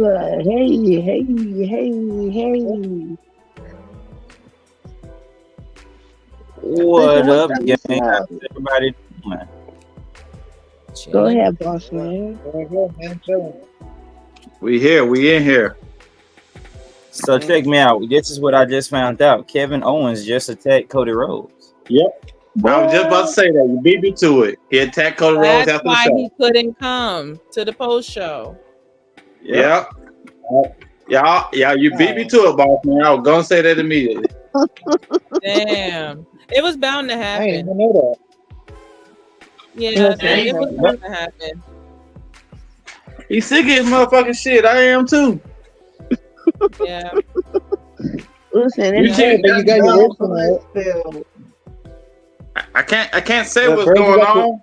Blood. Hey, hey, hey, hey. Listen, What what's up, up gang? with y'all? How's everybody doing? Go Chilling. ahead, boss man. There you go, man. Chilling. We here. We in here. So check me out. This is what I just found out. Kevin Owens just attacked Cody Rhodes. Yep. I was just about to What? say that. You beat me to it. He attacked Cody Rhodes That's after the why show. he couldn't come to the post show. Yep. Yeah, you beat me to it, boss man. I was gonna say that immediately. Damn. It was bound to I didn't happen. even know that. Yeah, Okay. it was bound to happen. He's sick of his motherfucking shit. I am too. Yeah. Listen, You it's cheated, but you got your bad work tonight. Bill. I can't say Yeah, what's Brady going got the- on.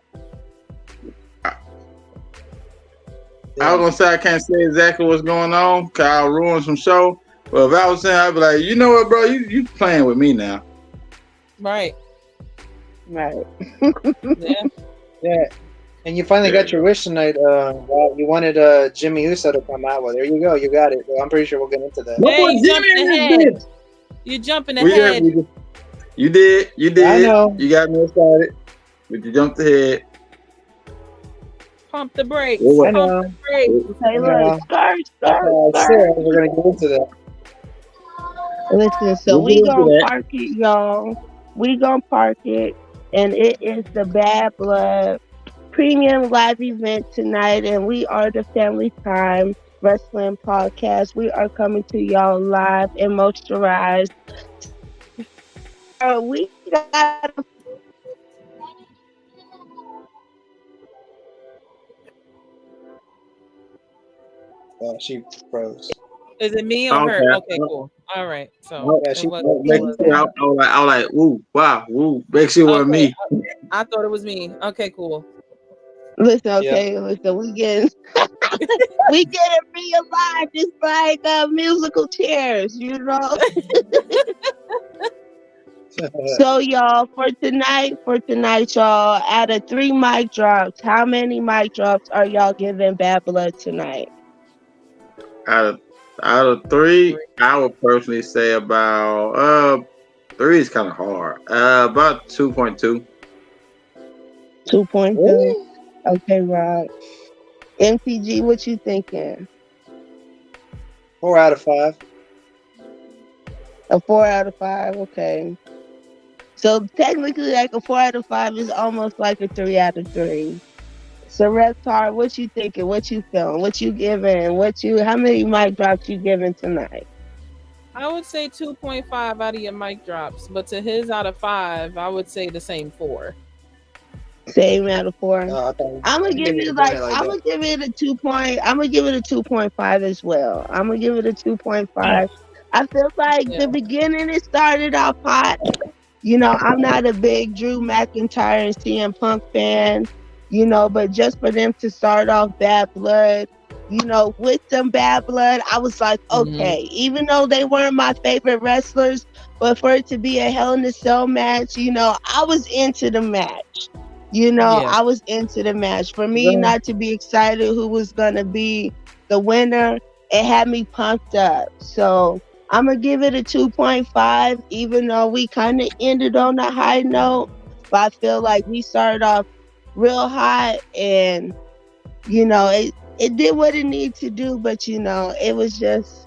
I was gonna say I can't say exactly what's going on because I'll ruin some show. But if I was saying, I'd be like, you know what, bro, you playing with me now. Right. Right. Yeah. Yeah. And you finally got your wish tonight. Well, you wanted Jimmy Uso to come out. Well, there you go. You got it. Well, I'm pretty sure we'll get into that. Hey, you jumping Jimmy in this ahead. bitch? You jumping We ahead. did. You did. You did. I know. You got me excited. But you jumped ahead. Pump the brakes. Well, I Pump know. the brakes. Hey, Yeah. look, skirt, That's skirt, why I skirt. said we're going to get into that. Listen, so We'll we get into gonna that. park it, y'all. We gonna park it, and it is the Bad Blood Premium Live event tonight, and we are the Family Time Wrestling Podcast. We are coming to y'all live and moisturized. We got She froze. Is it me or her? Okay. Okay, cool. All right. So Yeah, it she was, Make it was sure I was like, woo, wow, woo. Make sure it wasn't okay. me. I thought it was me. Okay, cool. listen, okay, listen. We getting realigned just like musical chairs, you know. So y'all, for tonight, y'all, out of 3 mic drops, how many mic drops are y'all giving Bad Blood tonight? Out of 3, I would personally say about 3 is kind of hard. About 2.2. 2.2. Really? Okay, Rod. MTG, what you thinking? 4 out of 5. A 4 out of 5. Okay. So technically, like a 4 out of 5 is almost like a 3 out of 3. So Reptar, what you thinking? What you feeling? What you giving? How many mic drops you giving tonight? I would say 2.5 out of your mic drops, but to his out of 5, I would say the same 4. Same out of 4. No, I thought I'm gonna give it like I'm gonna that. give it a 2 point. I'm gonna give it a 2.5 as well. I'm gonna give it a 2.5. I feel like Yeah. the beginning it started off hot. You know, I'm not a big Drew McIntyre and CM Punk fan. You know, but just for them to start off Bad Blood, you know, with some Bad Blood, I was like, okay, even though they weren't my favorite wrestlers, but for it to be a Hell in a Cell match, you know, I was into the match. You know, Yeah. I was into the match. For me not to be excited who was going to be the winner, it had me pumped up. So I'm going to give it a 2.5, even though we kind of ended on a high note. But I feel like we started off real hot and, you know, it did what it needed to do. But, you know, it was just,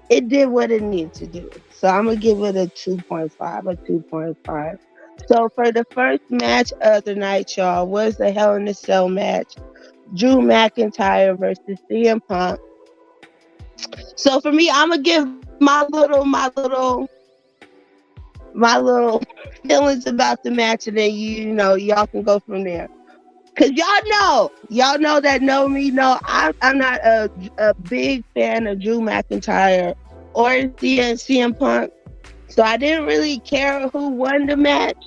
it did what it needed to do. So I'm going to give it a 2.5, a 2.5. So for the first match of the night, y'all, was the Hell in a Cell match. Drew McIntyre versus CM Punk. So for me, I'm gonna give my little feelings about the match, and then you know y'all can go from there. Cause y'all know that know me. No, I'm not a big fan of Drew McIntyre or CM Punk. So I didn't really care who won the match.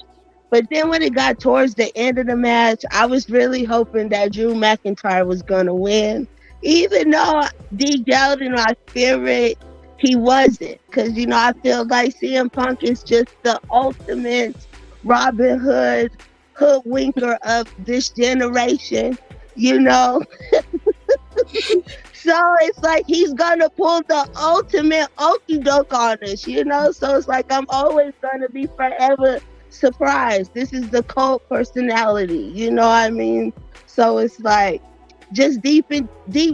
But then when it got towards the end of the match, I was really hoping that Drew McIntyre was going to win. Even though deep down in my spirit, he wasn't. Because, you know, I feel like CM Punk is just the ultimate Robin Hood hoodwinker of this generation, you know? So it's like he's gonna pull the ultimate okie doke on us, you know? So it's like I'm always gonna be forever surprised. This is the cult personality, you know what I mean? So it's like just deep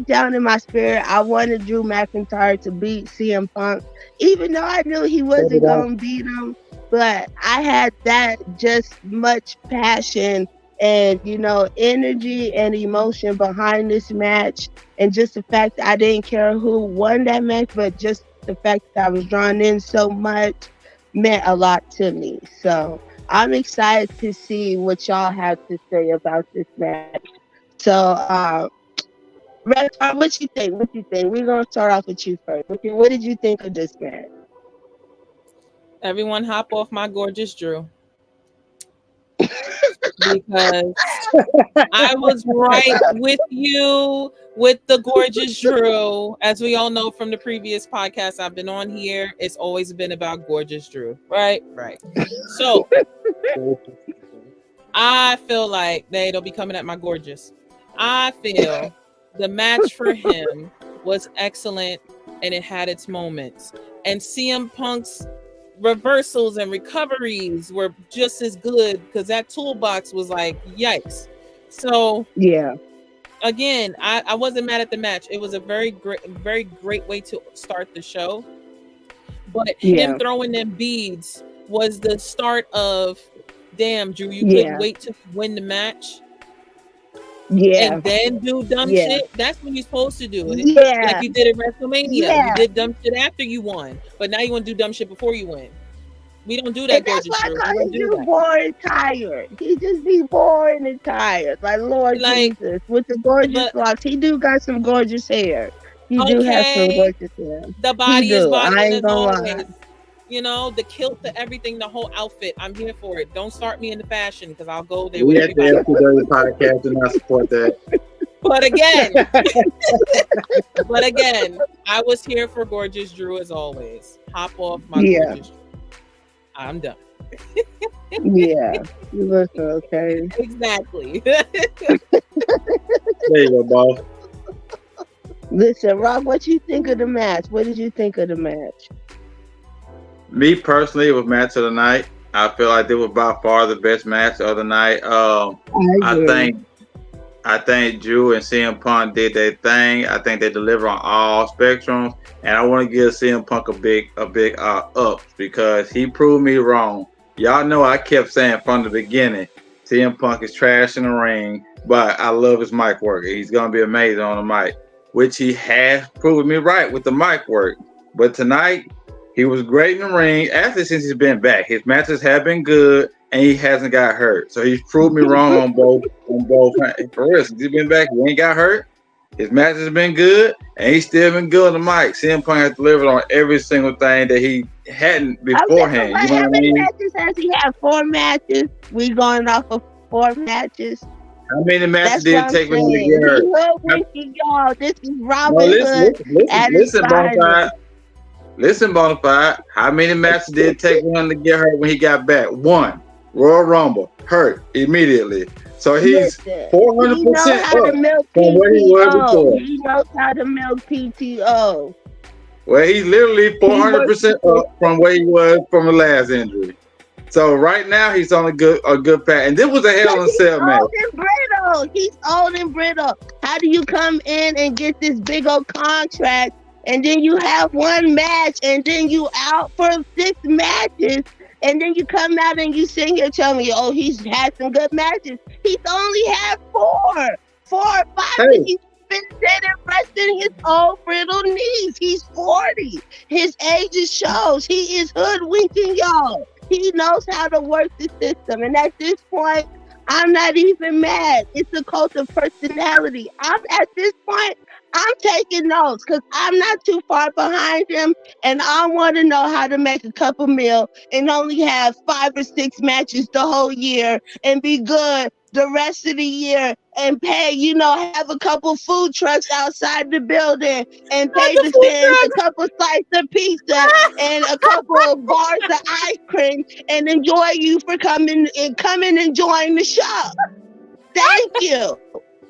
down in my spirit, I wanted Drew McIntyre to beat CM Punk, even though I knew he wasn't gonna beat him. But I had that just much passion and, you know, energy and emotion behind this match. And just the fact that I didn't care who won that match, but just the fact that I was drawn in so much meant a lot to me. So I'm excited to see what y'all have to say about this match. So, Reptar, what you think? We're going to start off with you first. What did you think of this match? Everyone hop off my gorgeous Drew. Because I was right with you with the gorgeous Drew. As we all know from the previous podcast I've been on here, it's always been about gorgeous Drew. Right. So I feel like they'll be coming at my gorgeous. I feel the match for him was excellent and it had its moments. And CM Punk's reversals and recoveries were just as good because that toolbox was like yikes. So yeah, again, I wasn't mad at the match. It was a very great way to start the show. But him throwing them beads was the start of damn, Drew, you couldn't wait to win the match. Yeah. And then do dumb shit. That's what you're supposed to do. Yeah. Like you did at WrestleMania. Yeah. You did dumb shit after you won. But now you want to do dumb shit before you win. We don't do that, gorgeous Drew. That's why he's bored and tired. He just be boring and tired. Like Lord Jesus. With the gorgeous locks. He do got some gorgeous hair. He do have some gorgeous hair. The body is body as always. You know, the kilt, the everything, the whole outfit. I'm here for it. Don't start me in the fashion because I'll go there with everybody. The podcast do not support that. But again, I was here for gorgeous Drew as always. Hop off my gorgeous Drew. I'm done. Yeah, you look okay. Exactly. There you go, boss. Listen, Rob, what you think of the match? What did you think of the match? Me personally, it was match of the night. I feel like it was by far the best match of the night. I think Drew and CM Punk did their thing. I think they delivered on all spectrums, and I want to give CM Punk a big up because he proved me wrong. Y'all know I kept saying from the beginning, CM Punk is trash in the ring, but I love his mic work. He's gonna be amazing on the mic, which he has proven me right with the mic work. But tonight, he was great in the ring. Actually, since he's been back, his matches have been good, and he hasn't got hurt. So he's proved me wrong on both. For real, since he's been back, he ain't got hurt. His matches have been good, and he's still been good on the mic. CM Punk has delivered on every single thing that he hadn't beforehand. You know how many matches has he had? 4 matches. We going off of 4 matches. How many matches did it take for him to get hurt? Y'all, this is Robin Hood. Listen, Bonafide. How many matches did it take for him to get hurt when he got back? 1. Royal Rumble, hurt immediately. So he's 400% up from where he was before. He knows how to milk PTO. Well, he's literally 400% up from where he was from the last injury. So right now he's on a good path. And this was a Hell in a Cell match. He's old and brittle. How do you come in and get this big old contract and then you have 1 match and then you out for 6 matches? And then you come out and you sit here telling me, oh, he's had some good matches. He's only had 4 or 5. Hey. He's been dead and resting his old brittle knees. He's 40. His age shows. He is hoodwinking y'all. He knows how to work the system. And at this point, I'm not even mad. It's a cult of personality. At this point, I'm taking notes because I'm not too far behind him, and I want to know how to make a couple meal and only have 5 or 6 matches the whole year and be good the rest of the year and pay, have a couple food trucks outside the building and pay the fans a couple slices of pizza and a couple of bars of ice cream and enjoy you for coming and enjoying the show. Thank you.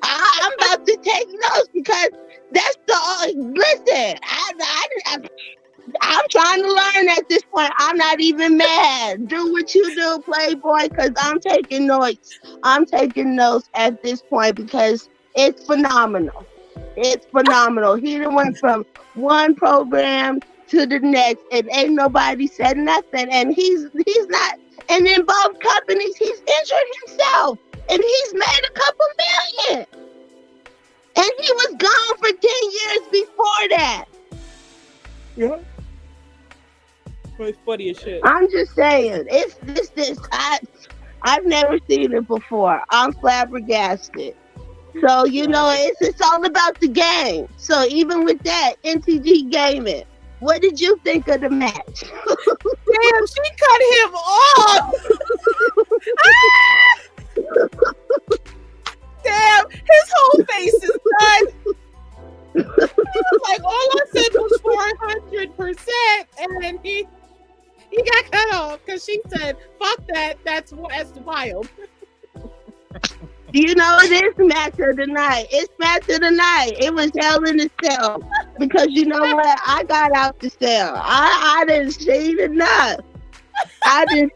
I'm about to take notes because That's the listen. I'm trying to learn at this point. I'm not even mad. Do what you do, Playboy, because I'm taking notes. I'm taking notes at this point because it's phenomenal. It's phenomenal. He done went from one program to the next, and ain't nobody said nothing. And he's not. And in both companies, he's injured himself, and he's made a couple million. And he was gone for 10 years before that. Yeah. It's funny as shit. I'm just saying, it's this. I've never seen it before. I'm flabbergasted. So it's all about the game. So even with that, NTG Gaming, what did you think of the match? Damn, she cut him off. Damn, his whole face is done. He was like, all I said was 400%, and then he got cut off because she said, "Fuck that. That's wild." It is match of the night. It's match of the night. It was Hell in a Cell because you know what? I got out the cell. I didn't see enough. I didn't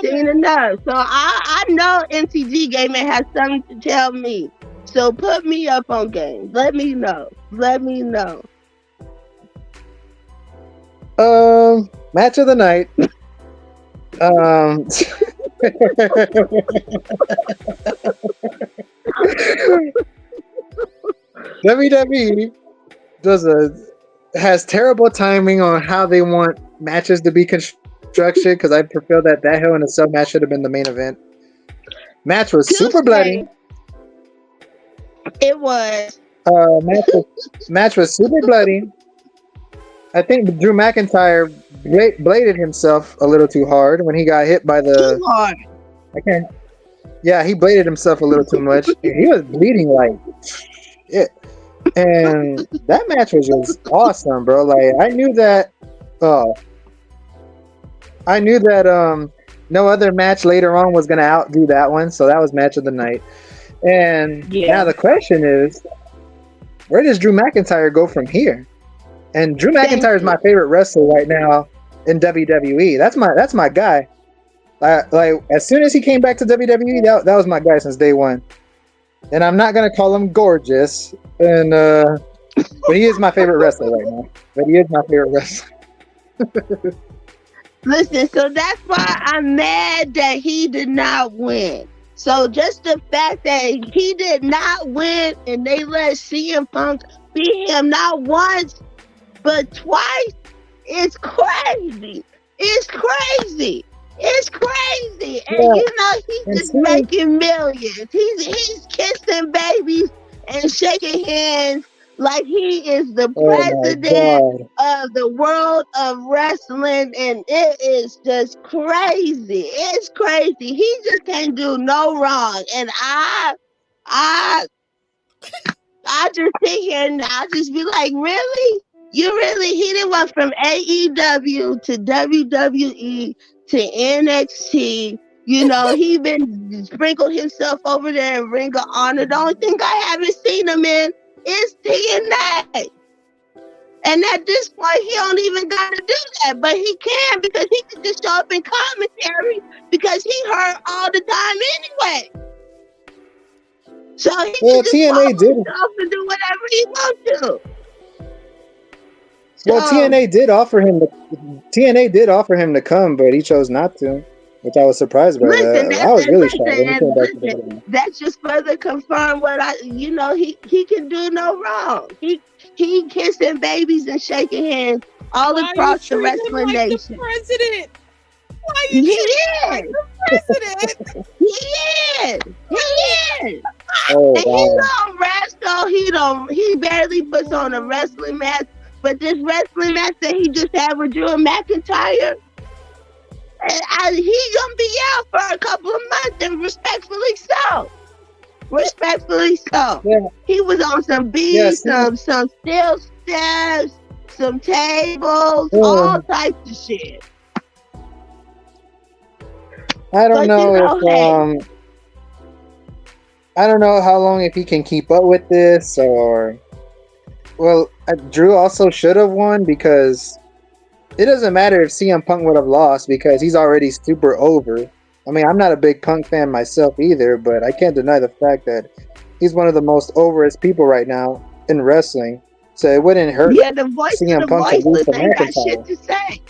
see enough. So I know NTG Gaming has something to tell me. So put me up on game. Let me know. Match of the night. WWE has terrible timing on how they want matches to be constructed because I feel that Hell in a Cell match should have been the main event. Match was super bloody. It was. Match was super bloody. I think Drew McIntyre bladed himself a little too hard when he got hit by the. Too hard. Yeah, he bladed himself a little too much. He was bleeding like shit. And that match was just awesome, bro. Like I knew that no other match later on was gonna outdo that one, so that was match of the night. And now the question is, where does Drew McIntyre go from here? And Drew McIntyre is my favorite wrestler right now in WWE. That's my guy. Like as soon as he came back to WWE, that was my guy since day one. And I'm not gonna call him gorgeous, but he is my favorite wrestler right now. Listen, so that's why I'm mad that he did not win. So just the fact that he did not win and they let CM Punk beat him not once but twice, it's crazy. And he's just making millions. He's kissing babies and shaking hands like he is the president of the world of wrestling, and it is just crazy. It's crazy. He just can't do no wrong. And I just sit here and I just be like, really? He done went from AEW to WWE to NXT. He been sprinkled himself over there in Ring of Honor. The only thing I haven't seen him in is TNA. And at this point, he don't even got to do that. But he can because he can just show up in commentary because he hurt all the time anyway. So he can just TNA did himself and do whatever he wants to. Well, TNA did offer him to come, but he chose not to, which I was surprised by. I was really shocked when he came back to the That's just further confirmed what he can do no wrong. He kissing babies and shaking hands all across the wrestling nation. The president. Why He is. The president. He is. Oh, And he don't wrestle. He barely puts on a wrestling match. But this wrestling match that he just had with Drew McIntyre, he's gonna be out for a couple of months, and respectfully so. Yeah. He was on some beats, some steel steps, some tables, all types of shit. I don't know if I don't know how long if he can keep up with this, or Drew also should have won because it doesn't matter if CM Punk would have lost because he's already super over. I mean, I'm not a big Punk fan myself either, but I can't deny the fact that he's one of the most overest people right now in wrestling. So it wouldn't hurt the voice CM of the Punk to lose voiceless to ain't got McIntyre. shit to say.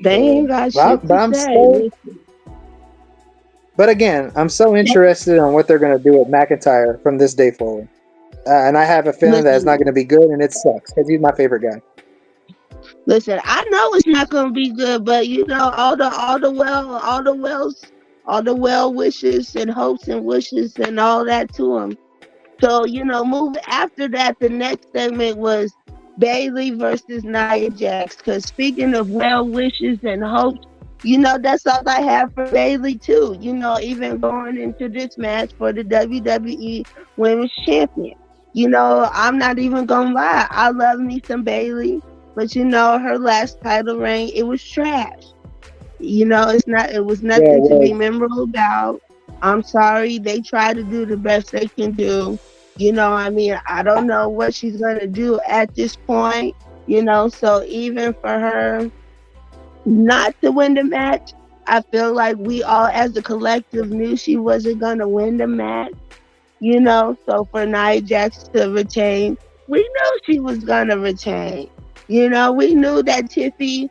They ain't got shit to say. But again, I'm so interested in what they're going to do with McIntyre from this day forward. And I have a feeling that it's not going to be good, and it sucks because he's my favorite guy. Listen, I know it's not going to be good, but you know, all the well wishes and hopes and wishes and all that to him. So, you know, moving after that, the next segment was Bayley versus Nia Jax. Because speaking of well wishes and hopes, you know, that's all I have for Bayley too. You know, even going into this match for the WWE Women's Champion. You know, I'm not even gonna lie. I love me some Bayley, but you know, her last title reign, it was trash. You know, it was nothing to be memorable about. I'm sorry, they try to do the best they can do. You know, I mean, I don't know what she's gonna do at this point. You know, so even for her not to win the match, I feel like we all as a collective knew she wasn't gonna win the match. You know, so for Nia Jax to retain, we knew she was gonna retain. You know, we knew that Tiffany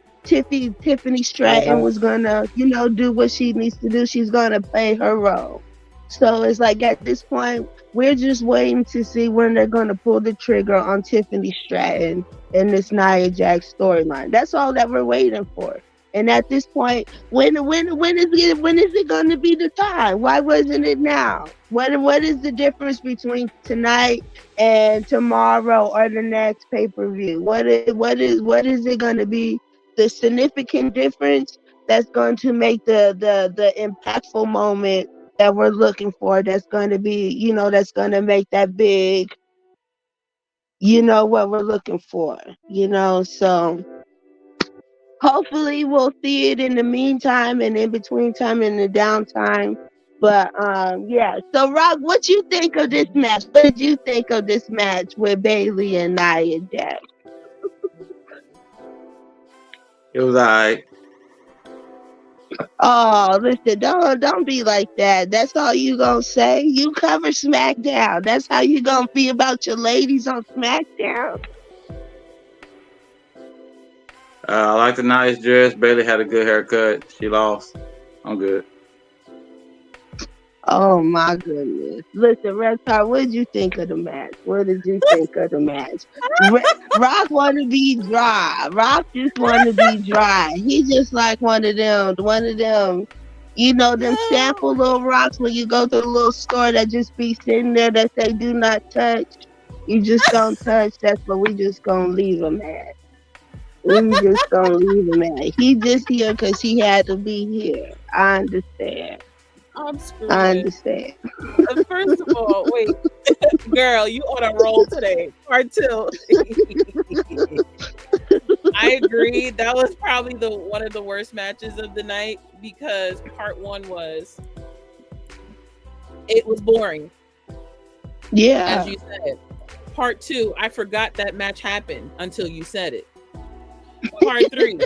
Stratton was gonna, you know, do what she needs to do. She's gonna play her role. So it's like at this point, we're just waiting to see when they're gonna pull the trigger on Tiffany Stratton in this Nia Jax storyline. That's all that we're waiting for. And at this point, when is it going to be the time? Why wasn't it now? What is the difference between tonight and tomorrow or the next pay-per-view? What is it going to be? The significant difference that's going to make the impactful moment that we're looking for. That's going to be, you know, that's going to make that big. You know what we're looking for. You know, so. Hopefully we'll see it in the meantime and in between time and the downtime. But yeah. So Rock, what you think of this match? What did you think of this match with Bayley and Nia Jax? It was alright. Oh, listen, don't be like that. That's all you gonna say. You cover SmackDown. That's how you gonna feel about your ladies on SmackDown. I like the nice dress. Bayley had a good haircut. She lost. I'm good. Oh my goodness. Listen, Reptar, what did you think of the match? What did you think of the match? Rock want to be dry. Rock just want to be dry. He just like one of them, you know, them sample little rocks when you go to the little store that just be sitting there that say do not touch. You just don't touch. That's what we just gonna leave him at. We just gonna leave him at. He just here because he had to be here. I understand. I'm screwed. I understand. First of all, wait, girl, you on a roll today. Part 2. I agree. That was probably one of the worst matches of the night because part 1 was boring. Yeah. As you said. Part 2, I forgot that match happened until you said it. Part 3.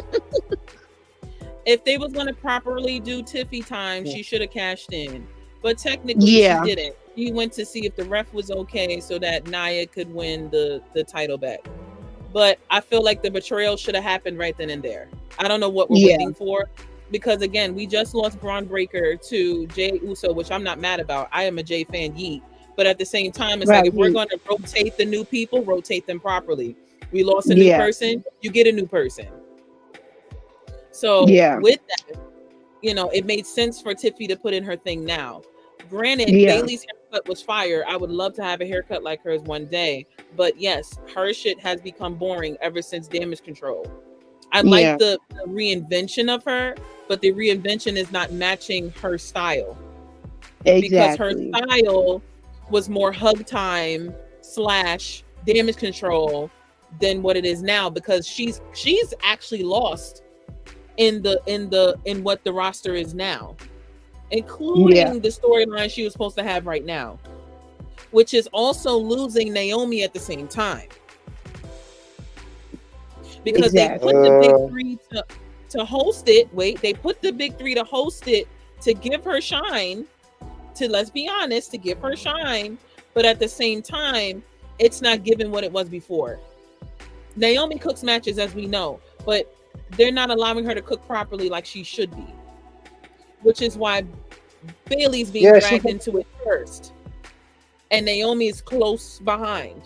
If they was gonna properly do Tiffy time, she should have cashed in. But technically she didn't. She went to see if the ref was okay so that Nia could win the title back. But I feel like the betrayal should have happened right then and there. I don't know what we're waiting for. Because again, we just lost Braun Breaker to Jey Uso, which I'm not mad about. I am a Jey fan, yeet. But at the same time, it's like if we're gonna rotate the new people, rotate them properly. We lost a new person, you get a new person. So with that, you know, it made sense for Tiffy to put in her thing now. Granted, Bayley's haircut was fire. I would love to have a haircut like hers one day. But yes, her shit has become boring ever since Damage Control. I like the reinvention of her, but the reinvention is not matching her style. Exactly. Because her style was more hug time / Damage Control than what it is now, because she's actually lost in what the roster is now. including the storyline she was supposed to have right now, which is also losing Naomi at the same time. Because they put the big three to host it. Wait, they put the big three to host it to give her shine. Let's be honest, to give her shine, but at the same time, it's not giving what it was before. Naomi cooks matches, as we know, but they're not allowing her to cook properly like she should be, which is why Bailey's being dragged into it first, and Naomi is close behind.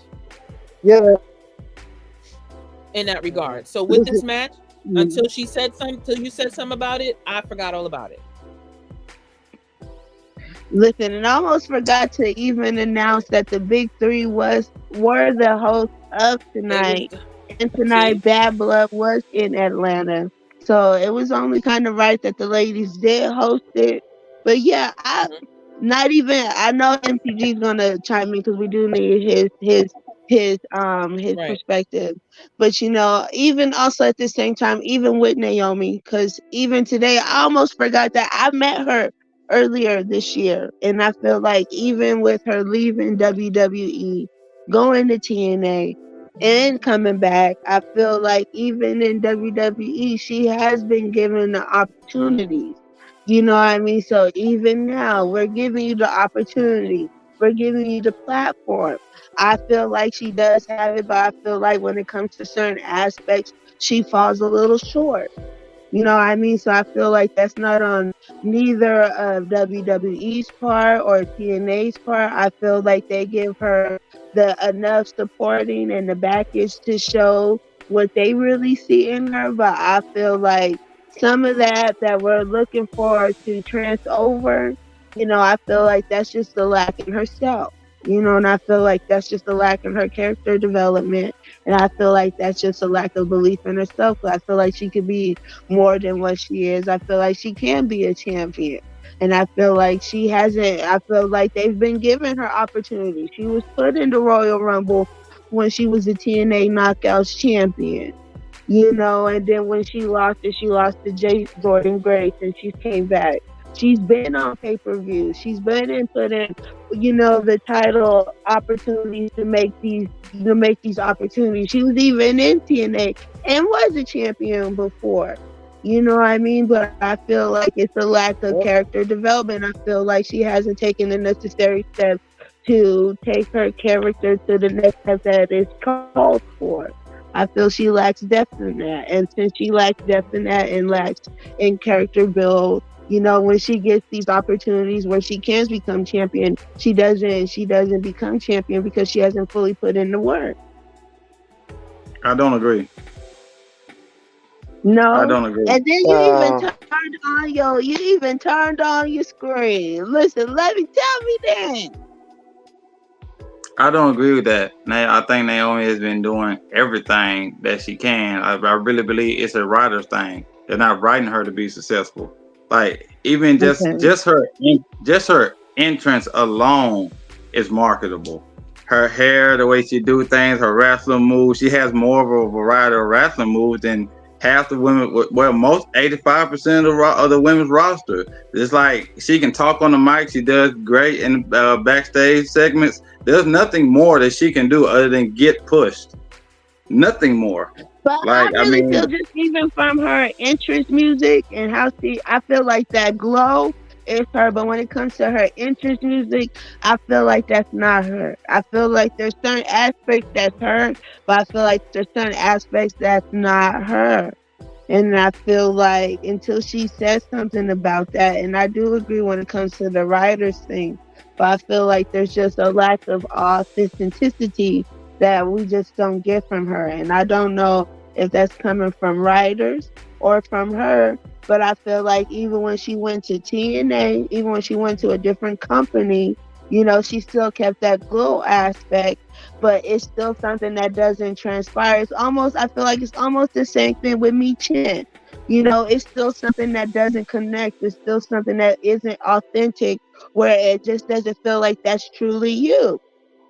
Yeah. In that regard. So with this match, until you said something about it, I forgot all about it. Listen, and I almost forgot to even announce that the big three were the hosts of tonight. And tonight, Bad Blood was in Atlanta. So it was only kind of right that the ladies did host it. But yeah, I know MPG's gonna chime in because we do need his perspective. But even also at the same time, even with Naomi, because even today I almost forgot that I met her earlier this year, and I feel like even with her leaving WWE, going to TNA, and coming back, I feel like even in WWE, she has been given the opportunities. You know what I mean? So even now, we're giving you the opportunity. We're giving you the platform. I feel like she does have it, but I feel like when it comes to certain aspects, she falls a little short. You know what I mean? So I feel like that's not on neither of WWE's part or TNA's part. I feel like they give her the enough supporting and the baggage to show what they really see in her. But I feel like some of that we're looking for to trans over, I feel like that's just the lack in herself. And I feel like that's just a lack in her character development. And I feel like that's just a lack of belief in herself. I feel like she could be more than what she is. I feel like she can be a champion. And I feel like she hasn't. I feel like they've been giving her opportunity. She was put in the Royal Rumble when she was the TNA Knockouts champion. And then when she lost to Jordynne Grace, and she came back. She's been on pay-per-view. She's been put in, the title opportunities to make these opportunities. She was even in TNA and was a champion before. You know what I mean? But I feel like it's a lack of character development. I feel like she hasn't taken the necessary steps to take her character to the next step that is called for. I feel she lacks depth in that. And since she lacks depth in that and lacks in character build, when she gets these opportunities where she can become champion, she doesn't become champion because she hasn't fully put in the work. I don't agree. No, I don't agree. And then you even turned on your screen. Listen, tell me that. I don't agree with that. I think Naomi has been doing everything that she can. I really believe it's a writer's thing. They're not writing her to be successful. Like even just her entrance alone is marketable. Her hair, the way she do things, her wrestling moves. She has more of a variety of wrestling moves than half the women. Well, most 85% of the women's roster. It's like she can talk on the mic. She does great in backstage segments. There's nothing more that she can do other than get pushed. Nothing more. But I feel just even from her entrance music and how I feel like that glow is her. But when it comes to her entrance music, I feel like that's not her. I feel like there's certain aspects that's her, but I feel like there's certain aspects that's not her. And I feel like until she says something about that, and I do agree when it comes to the writers thing, but I feel like there's just a lack of authenticity that we just don't get from her. And I don't know if that's coming from writers or from her, but I feel like even when she went to TNA, even when she went to a different company, she still kept that glow aspect, but it's still something that doesn't transpire. I feel like it's almost the same thing with Michin. It's still something that doesn't connect. It's still something that isn't authentic, where it just doesn't feel like that's truly you.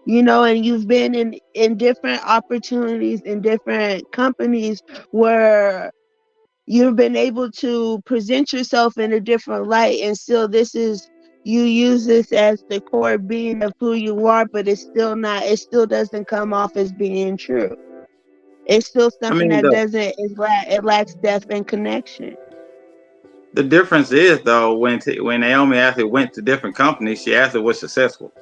And you've been in different opportunities in different companies where you've been able to present yourself in a different light, and still you use this as the core being of who you are, but it's still not. It still doesn't come off as being true. It's still I something mean, that doesn't. It lacks depth and connection. the difference is though when Naomi actually went to different companies, she actually was successful.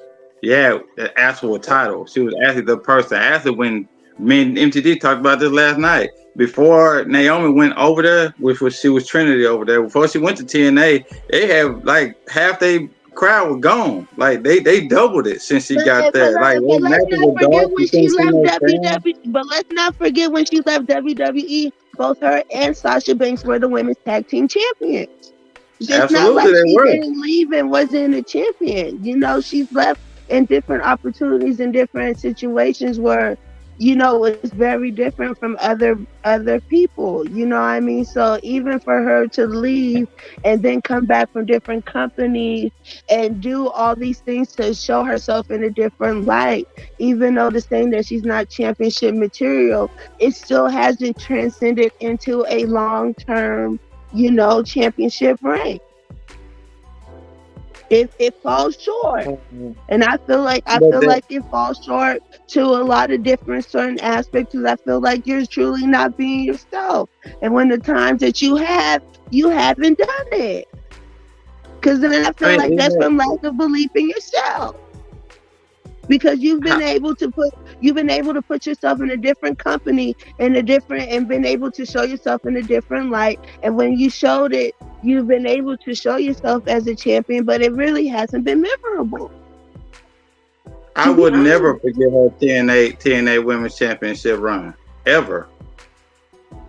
Yeah, the actual title. She was actually the person. Actually, when me and MTD talked about this last night, before Naomi went over there, she was Trinity over there. Before she went to TNA, they have like half they crowd was gone. Like they doubled it since she got there. Like But those let's matches not were forget dark. when You she couldn't see left no fans. WWE. But let's not forget when she left WWE. Both her and Sasha Banks were the women's tag team champions. It's not Absolutely, like they she were. didn't leave and wasn't a champion. She's left in different opportunities in different situations where, it's very different from other people. You know what I mean? So even for her to leave and then come back from different companies and do all these things to show herself in a different light, even though the saying that she's not championship material, it still hasn't transcended into a long-term, championship reign. It falls short, and I feel like it falls short to a lot of different certain aspects. Because I feel like you're truly not being yourself, and when the times that you haven't done it. Because then I feel like that's from lack of belief in yourself. Because you've been able to put yourself in a different company and been able to show yourself in a different light. And when you showed it, you've been able to show yourself as a champion, but it really hasn't been memorable. I would never forget her TNA Women's Championship run ever.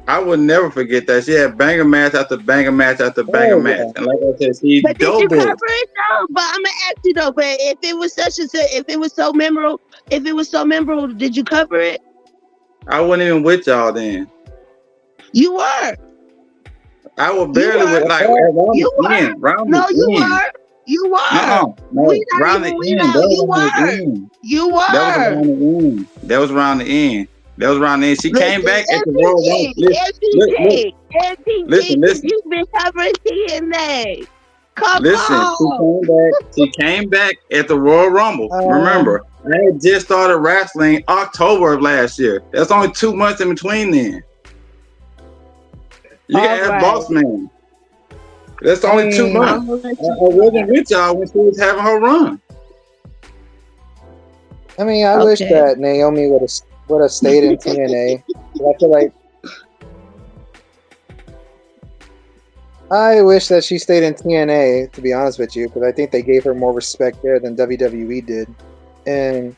I would never forget that. She had banger match after banger match after banger match, and like I said, she but doubled. Did you cover it though? But I'm gonna ask you though. But if it was so memorable, did you cover it? I wasn't even with y'all then. You were. I was barely with like around the end. You were. No, around the end. You were. That was around the end. She came back at the Royal Rumble. Listen. You've been covering TNA. Come on. She came back at the Royal Rumble. Remember, I had just started wrestling October of last year. That's only 2 months in between then. You can ask Boss Man. That's only 2 months. I wasn't with y'all when she was having her run. I mean, I wish that Naomi would have stayed in TNA. I feel like I wish that she stayed in TNA, to be honest with you, because I think they gave her more respect there than WWE did. And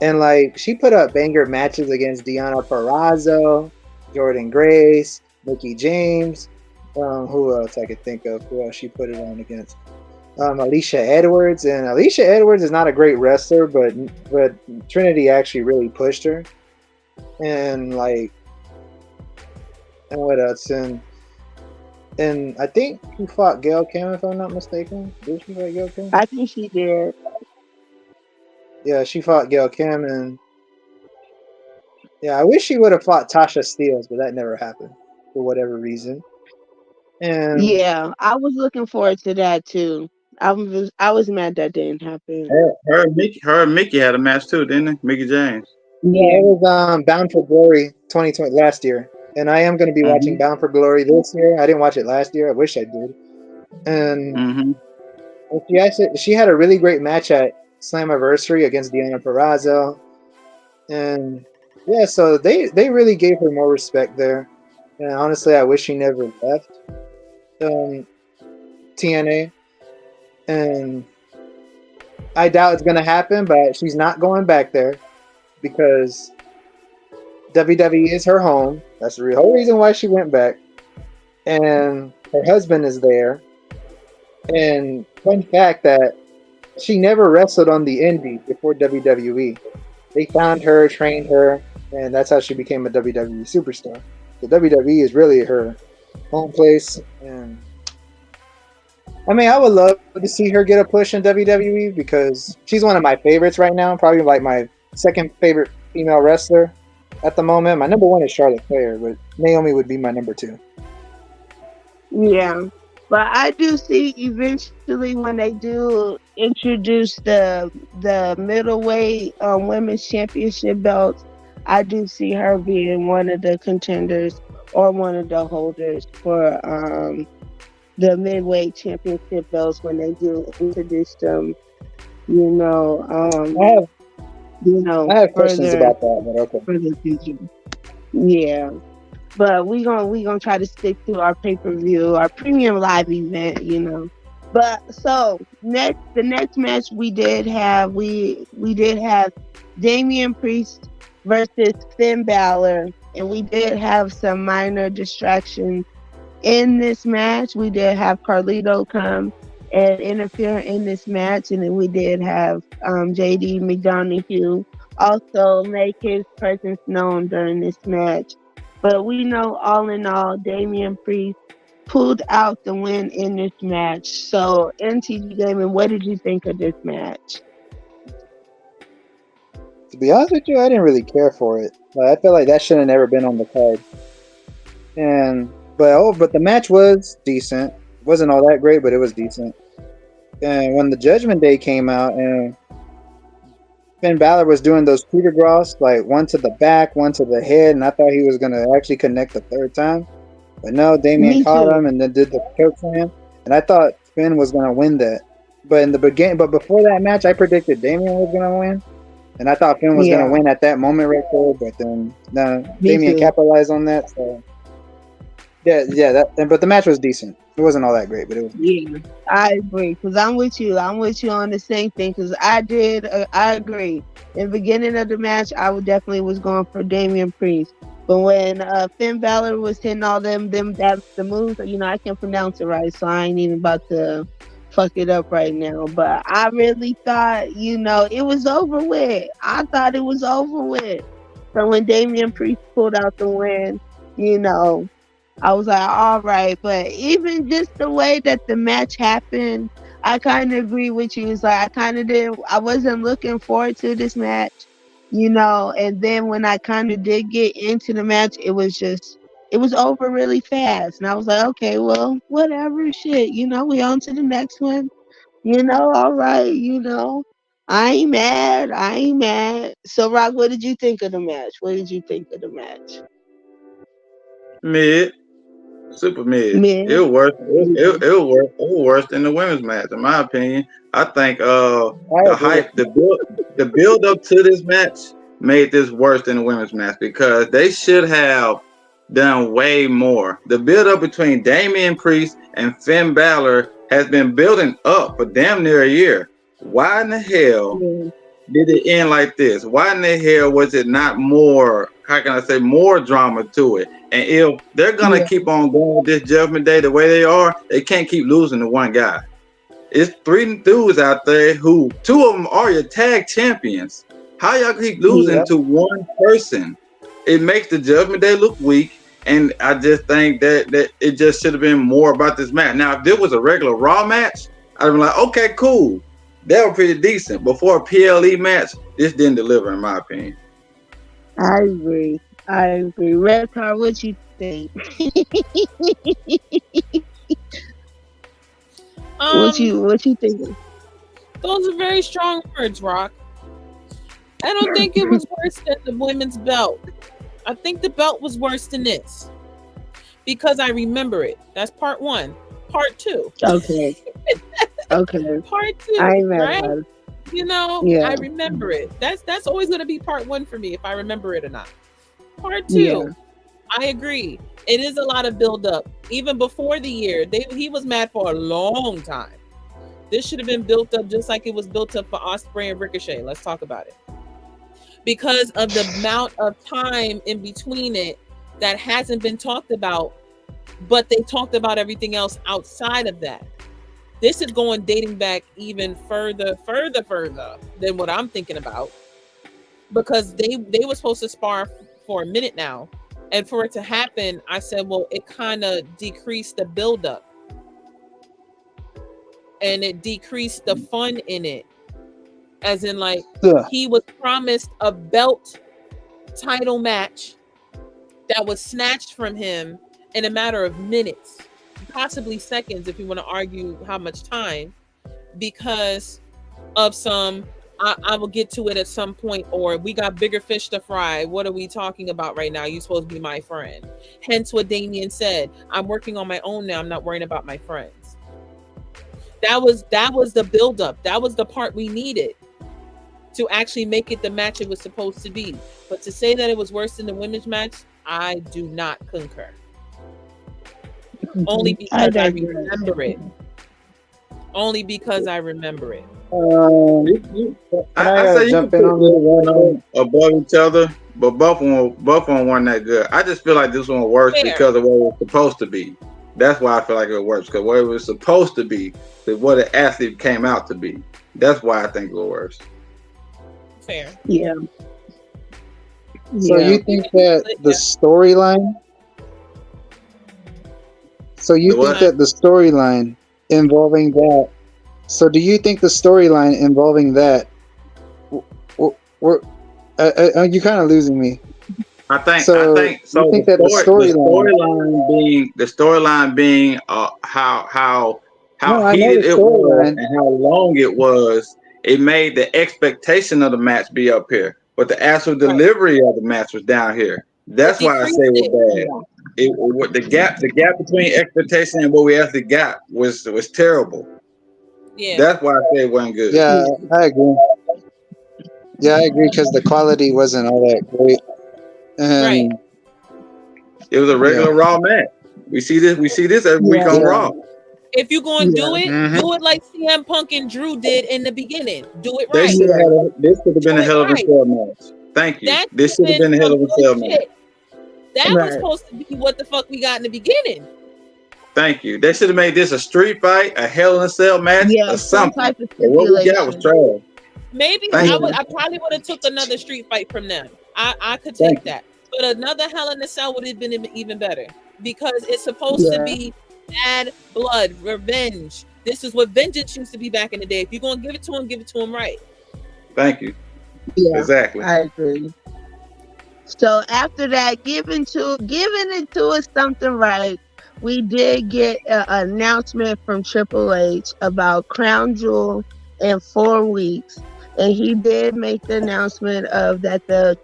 like she put up banger matches against Deonna Purrazzo, Jordynne Grace, Mickie James. Who else I could think of? Who else she put it on against? Alicia Edwards, and Alicia Edwards is not a great wrestler, but Trinity actually really pushed her. And what else? And I think she fought Gail Kim, if I'm not mistaken. Did she fight Gail Kim? I think she did. Yeah, she fought Gail Kim, and yeah, I wish she would have fought Tasha Steelz, but that never happened for whatever reason. And yeah, I was looking forward to that too. I was mad that didn't happen. Her and Mickie had a match too, didn't they? Mickie James. Yeah, it was Bound for Glory 2020 last year, and I am going to be watching Bound for Glory this year. I didn't watch it last year. I wish I did. And she had a really great match at Slammiversary against Deonna Purrazzo, and yeah, so they really gave her more respect there. And honestly, I wish she never left TNA. And I doubt it's going to happen, but she's not going back there because WWE is her home. That's the whole reason why she went back. And her husband is there. And fun fact that she never wrestled on the indie before WWE. They found her, trained her, and that's how she became a WWE superstar. The WWE is really her home place. And I mean, I would love to see her get a push in WWE because she's one of my favorites right now. Probably like my second favorite female wrestler at the moment. My number one is Charlotte Flair, but Naomi would be my number two. Yeah. But I do see eventually when they do introduce the middleweight women's championship belts, I do see her being one of the contenders or one of the holders for the midweight championship belts when they do introduce them, you know, I have I have questions further about that, but okay. for the future. Yeah. But we gonna try to stick to our pay-per-view, our premium live event, But so the next match we did have Damian Priest versus Finn Balor, and we did have some minor distractions in this match. We did have Carlito come and interfere in this match, and then we did have JD McDonough also make his presence known during this match. But we know all in all, Damian Priest pulled out the win in this match. So, NTG Gaming, what did you think of this match? To be honest with you, I didn't really care for it. I felt like that should have never been on the card. But the match was decent. It wasn't all that great, but it was decent. And when the Judgment Day came out and Finn Balor was doing those coup de grace, like one to the back, one to the head, and I thought he was going to actually connect the third time. But no, Damian caught him and then did the choke slam. And I thought Finn was going to win that. But before that match, I predicted Damian was going to win. And I thought Finn was going to win at that moment right there. But then Damian capitalized on that. So but the match was decent. It wasn't all that great, but it was. Yeah, I agree because I'm with you. I'm with you on the same thing because I agree. In the beginning of the match, I definitely was going for Damian Priest, but when Finn Balor was hitting all the moves, I can't pronounce it right, so I ain't even about to fuck it up right now. But I really thought, it was over with. I thought it was over with. So when Damian Priest pulled out the win, I was like, all right. But even just the way that the match happened, I kind of agree with you. It's like I wasn't looking forward to this match, and then when I kind of did get into the match, it was over really fast. And I was like, okay, well, whatever, shit, we on to the next one, all right, I ain't mad. So, Rock, what did you think of the match? Mid. Super mid. It was worse. It was worse than the women's match, in my opinion. I think the hype, the build up to this match made this worse than the women's match because they should have done way more. The build up between Damian Priest and Finn Balor has been building up for damn near a year. Why in the hell did it end like this? Why in the hell was it not more? How can I say more drama to it? And if they're gonna keep on going with this Judgment Day the way they are, they can't keep losing to one guy. It's 3 dudes out there who 2 of them are your tag champions. How y'all keep losing to one person? It makes the Judgment Day look weak. And I just think that it just should have been more about this match. Now, if this was a regular Raw match, I'd be like, okay, cool. That was pretty decent. But for a PLE match, this didn't deliver, in my opinion. I agree. Red Car, what you think? What you thinking? Those are very strong words, Rock. I don't think it was worse than the women's belt. I think the belt was worse than this because I remember it. That's part 1. Part 2. Okay. Okay. Part 2. I remember. Right? I remember it. That's always going to be part 1 for me if I remember it or not. Part 2. I agree. It is a lot of build up. Even before the year, he was mad for a long time. This should have been built up just like it was built up for Ospreay and Ricochet. Let's talk about it. Because of the amount of time in between it that hasn't been talked about, but they talked about everything else outside of that. This is dating back even further than what I'm thinking about, because they were supposed to spar for a minute now, and for it to happen, I said, well, it kind of decreased the buildup, and it decreased the fun in it. As in, like, he was promised a belt title match that was snatched from him in a matter of minutes. possibly seconds if you want to argue how much time, because of some I will get to it at some point, or we got bigger fish to fry. What are we talking about right now? You're supposed to be my friend. Hence what Damien said. I'm working on my own now. I'm not worrying about my friends. That was the buildup. That was the part we needed to actually make it the match it was supposed to be. But to say that it was worse than the women's match, I do not concur. Only because I remember it. Only because I remember it. I say you can put one above each other, but both of them weren't that good. I just feel like this one works because of what it was supposed to be. That's why I feel like it works, because what it was supposed to be is what it actually came out to be. That's why I think it was worse. Fair. Yeah. So you think that the storyline? So you think that the storyline involving that? So do you think the storyline involving that? You're kind of losing me. I think so. You think that the storyline being how heated it was and how long it was, it made the expectation of the match be up here, but the actual delivery of the match was down here. That's why I say it was bad. The gap between expectation and what we actually got was terrible. Yeah, that's why I say it wasn't good. Yeah, I agree. Yeah, I agree, because the quality wasn't all that great. Right. It was a regular Raw match. We see this every week on Raw. If you're going to do it like CM Punk and Drew did in the beginning. Do it right. This could have been a hell of a cell match. Thank you. This should have been a hell of a cell match. That was supposed to be what the fuck we got in the beginning. Thank you. They should have made this a street fight, a Hell in a Cell match, or something. What we got was trash. Maybe I probably would have took another street fight from them. I could take that. But another Hell in a Cell would have been even better, because it's supposed to be bad blood, revenge. This is what vengeance used to be back in the day. If you're gonna give it to him right. Thank you. Yeah, exactly. I agree. So after that, giving it to us something right, we did get an announcement from Triple H about Crown Jewel in 4 weeks, and he did make the announcement of that the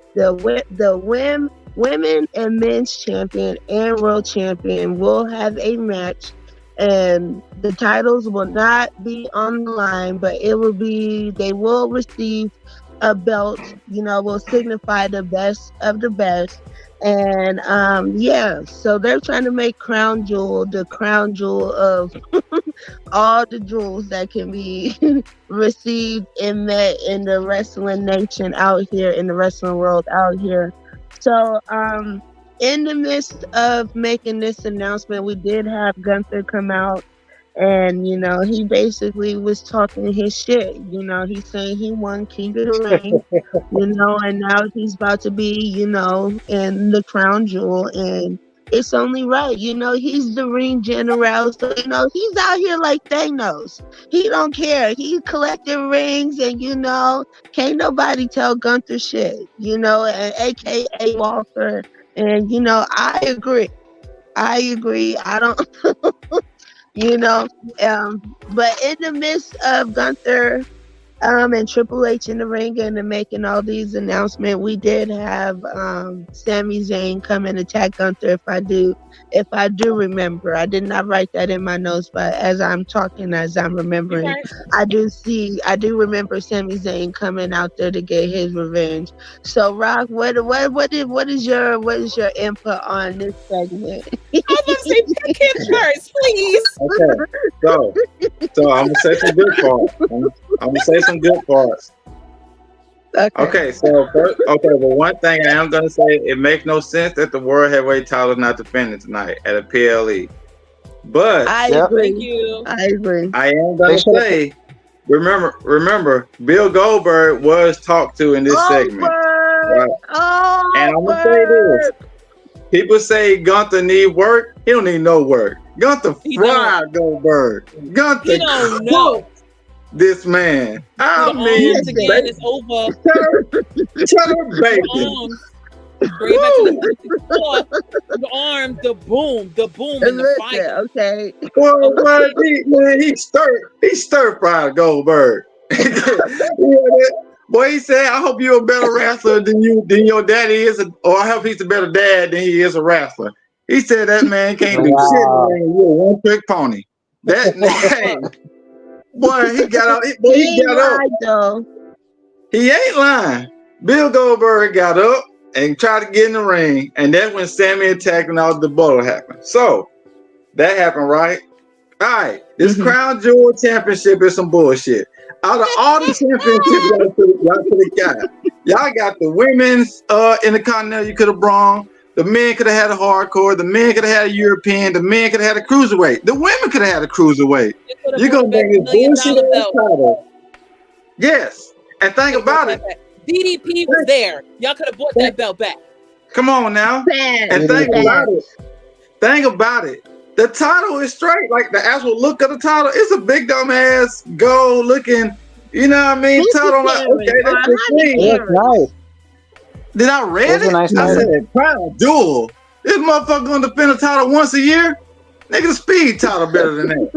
women and men's champion and world champion will have a match, and the titles will not be on the line, but they will receive a belt, will signify the best of the best. And so they're trying to make Crown Jewel the crown jewel of all the jewels that can be received in the wrestling nation out here, in the wrestling world out here. So in the midst of making this announcement, we did have Gunther come out, and he basically was talking his shit. He's saying he won King of the Ring, and now he's about to be, in the crown jewel, and it's only right. He's the ring general, so he's out here like Thanos. He don't care. He's collecting rings, and can't nobody tell Gunther shit. And AKA Walter, and I agree. I don't. But in the midst of Gunther and Triple H in the ring and making all these announcements, we did have Sami Zayn come and attack Gunther. If I do remember, I did not write that in my notes, but as I'm talking, as I'm remembering, I do remember Sami Zayn coming out there to get his revenge. So, Rock, what is your input on this segment? I was going to say, pick him first, please. Okay, so I'm gonna say some good parts. I'm gonna say some good parts. Okay, so first, but one thing I am gonna say, it makes no sense that the World Heavyweight title is not defended tonight at a PLE. But I agree. I am gonna say, remember, Bill Goldberg was talked to in this segment. Right? And I'm gonna say this. People say Gunther need work. He don't need no work. Gunther fried Goldberg. Gunther cooked this man. I mean, again is over. Shut up, baby. Bring it back to the 64. The arm, the boom, and the fire. Okay. Well, man, he stir fried Goldberg. Boy, he said, "I hope you're a better wrestler than your daddy is, or I hope he's a better dad than he is a wrestler." He said that man can't do shit. You're a one-trick pony. That man, boy, he got out. He got up. Though. He ain't lying. Bill Goldberg got up and tried to get in the ring, and that's when Sammy attacked and all the battle happened. So that happened, right? All right, this Crown Jewel Championship is some bullshit. Out of all the championships y'all could have got, y'all got the women's Intercontinental you could have brought. The men could have had a hardcore. The men could have had a European. The men could have had a cruiserweight. The women could have had a cruiserweight. You're gonna bring this bullshit title. Yes, and think about it. DDP was there. Y'all could have bought that belt back. Come on now, and think about it. Think about it. The title is straight. Like the actual look of the title, it's a big dumb ass gold looking. You know what I mean? Title. Like, okay, that's the thing. That's nice. Then I read it. Nice I said, Crown Jewel. This motherfucker gonna defend a title once a year? Nigga, the speed title better than that.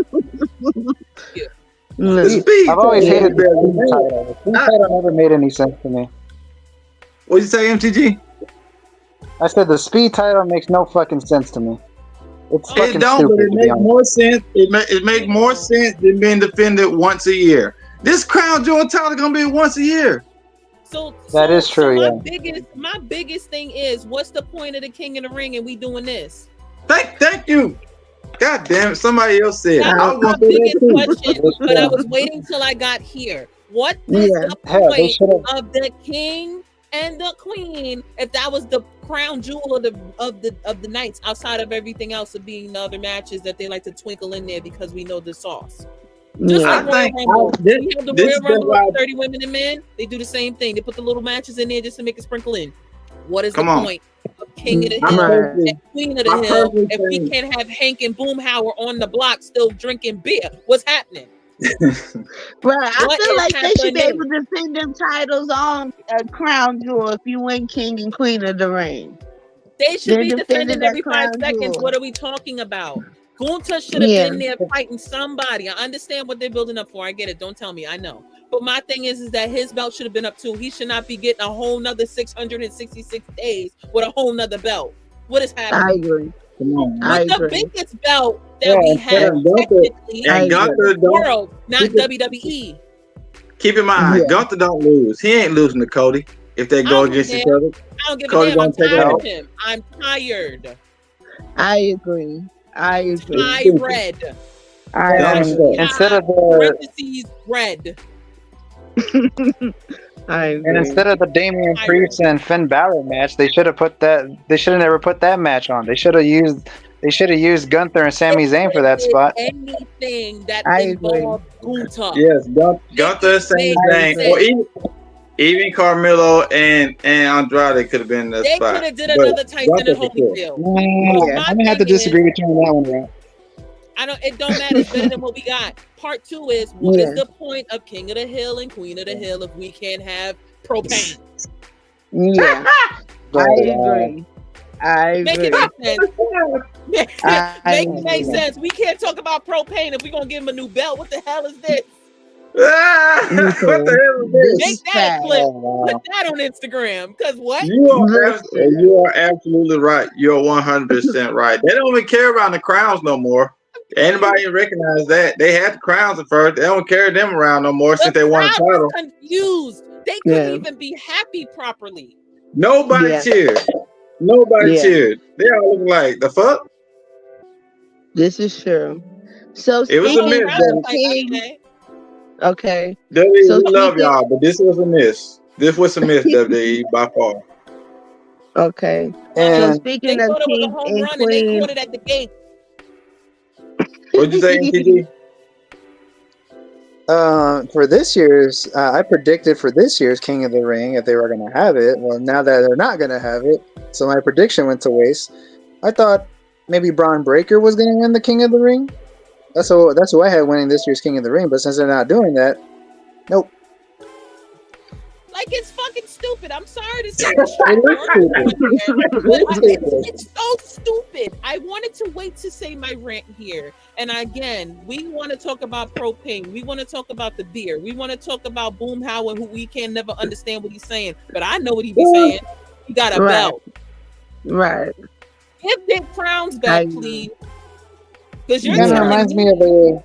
The speed. I've always hated the speed title. The speed title never made any sense to me. What'd you say, MTG? I said the speed title makes no fucking sense to me. It's fucking It don't, stupid. but it makes more sense. It makes more sense than being defended once a year. This Crown Jewel title gonna be once a year. That is true. My biggest thing is, what's the point of the King of the Ring and we doing this? Thank you. God damn it! Somebody else said. That was my biggest question, but I was waiting till I got here. What is the point of the King and the Queen if that was the crown jewel of the nights, outside of everything else of being the other matches that they like to twinkle in there because we know the sauce? Just like Royal Rumble. We have the Royal Rumble with 30 women and men. They do the same thing. They put the little matches in there just to make it sprinkle in. What is the point of King of the Hill and Queen of the Hill if we can't have Hank and Boomhauer on the block still drinking beer? What's happening? Right, I feel like they should be able to defend them titles on a Crown Jewel if you win King and Queen of the Ring. They should be defending every 5 seconds. What are we talking about? Gunther should have been there fighting somebody. I understand what they're building up for. I get it. Don't tell me. I know. But my thing is that his belt should have been up too. He should not be getting a whole nother 666 days with a whole nother belt. What is happening? I agree. With the biggest belt that we have technically in the world, not WWE. Keep in mind, Gunther don't lose. He ain't losing to Cody if they go against each other. I don't give a damn. I'm tired of him. I'm tired. I agree. Tired. Instead of the parentheses red. And instead of the Damian Priest and Finn Balor match, they should have put that. They should have never put that match on. They should have used Gunther and Sami Zayn for that spot. Anything that involved Gunther. Yes, Gunther, Sami Zayn, or even Carmelo and Andrade could have been in that spot. They could have did another Tyson and Holyfield. I'm gonna have to disagree with you on that one, bro. It don't matter. It's better than what we got. Part 2 is what is the point of King of the Hill and Queen of the Hill if we can't have propane? Yeah, I agree. Make it make sense. Make it make sense. We can't talk about propane if we're gonna give him a new belt. What the hell is this? What the hell is this? Make that a clip. Put that on Instagram. Because what? You are absolutely right. You're 100% right. They don't even care about the crowns no more. Anybody recognize that? They had the crowns at first. They don't carry them around no more since they won the title. Confused. They couldn't even be happy properly. Nobody cheered. Nobody cheered. They all look like the fuck. This is true. So it was a miss. Okay. WWE, so we love y'all, but this was a miss. This was a miss, WWE, by far. Okay. And so speaking of King and Queen, they caught it at the gate. What'd you say, MTG? For this year's, I predicted for this year's King of the Ring if they were going to have it. Well, now that they're not going to have it, so my prediction went to waste. I thought maybe Braun Breaker was going to win the King of the Ring. That's who I had winning this year's King of the Ring. But since they're not doing that, nope. Like, it's fucking stupid. I'm sorry to say this shit. It's so stupid. I wanted to wait to say my rant here. And again, we want to talk about propane. We want to talk about the beer. We want to talk about Boomhauer, who we can never understand what he's saying. But I know what he be saying. He got a belt. Right. Give Dick Crowns back, please. Because you're Kind of reminds me of a.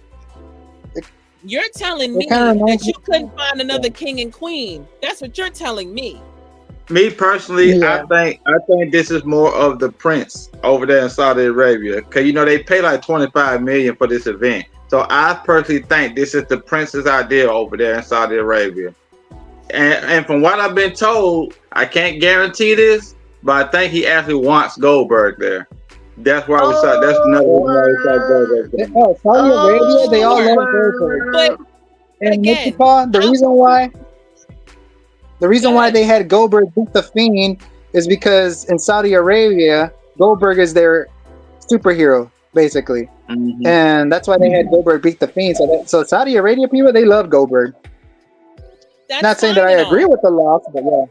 You're telling me that you couldn't find another king and queen. That's what you're telling me. Me personally, I think this is more of the prince over there in Saudi Arabia, because they pay like $25 million for this event. So I personally think this is the prince's idea over there in Saudi Arabia. And from what I've been told, I can't guarantee this, but I think he actually wants Goldberg there. That's why we saw. That's another Goldberg. Saudi Arabia, they all love Goldberg. But and again, the reason why they had Goldberg beat the Fiend is because in Saudi Arabia, Goldberg is their superhero, basically, and that's why they had Goldberg beat the Fiend. So Saudi Arabia people, they love Goldberg. Not saying that I agree with the loss, but yeah.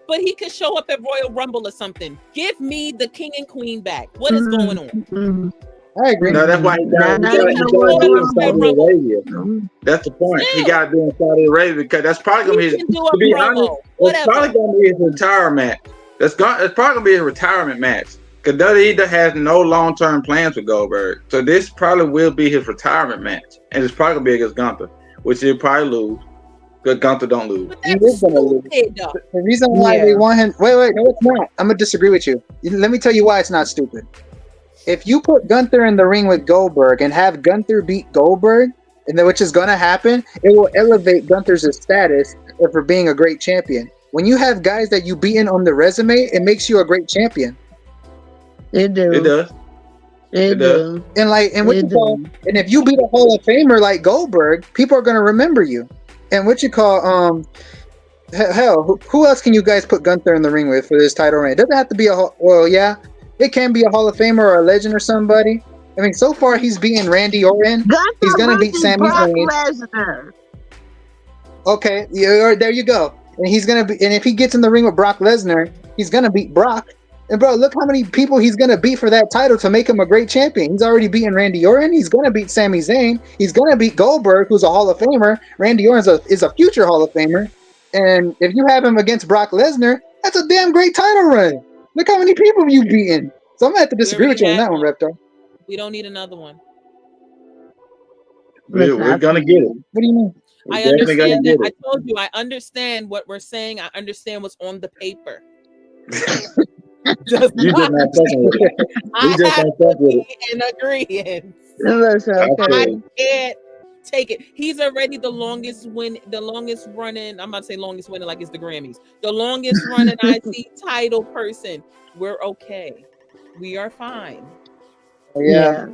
But he could show up at Royal Rumble or something. Give me the king and queen back. What is going on? I agree. No, that's why he got to be in Saudi Arabia. That's the point. He got to be in Saudi Arabia because that's probably going to be his. To be honest, it's probably going to be his retirement. It's probably going to be his retirement match because WWE has no long-term plans with Goldberg. So this probably will be his retirement match, and it's probably going to be against Gunther, which he'll probably lose. Because Gunther don't lose. He is gonna lose. The reason why they want him. Wait, no, it's not. I'm gonna disagree with you. Let me tell you why it's not stupid. If you put Gunther in the ring with Goldberg and have Gunther beat Goldberg, and then which is gonna happen, it will elevate Gunther's status for being a great champion. When you have guys that you beaten on the resume, it makes you a great champion. It does. It does. It does. And if you beat a Hall of Famer like Goldberg, people are gonna remember you. And hell, who else can you guys put Gunther in the ring with for this title reign? It doesn't have to be it can be a Hall of Famer or a legend or somebody. I mean, so far he's beating Randy Orton. He's gonna beat Sami Zayn. Okay, there you go. And and if he gets in the ring with Brock Lesnar, he's gonna beat Brock. And bro, look how many people he's gonna beat for that title to make him a great champion. He's already beaten Randy Orton. He's gonna beat Sami Zayn. He's gonna beat Goldberg, who's a Hall of Famer. Randy Orton is a future Hall of Famer. And if you have him against Brock Lesnar, that's a damn great title run. Look how many people you've beaten. So I'm gonna have to disagree with you on that one, Reptar. We don't need another one. We're gonna get it. What do you mean? I understand that. I told you I understand what we're saying. I understand what's on the paper. You just not fucking with it. You just not fucking with it. In agreement. I can't take it. He's already the longest running. I'm about to say longest winning like it's the Grammys. The longest running IC title person. We're okay. We are fine. Yeah.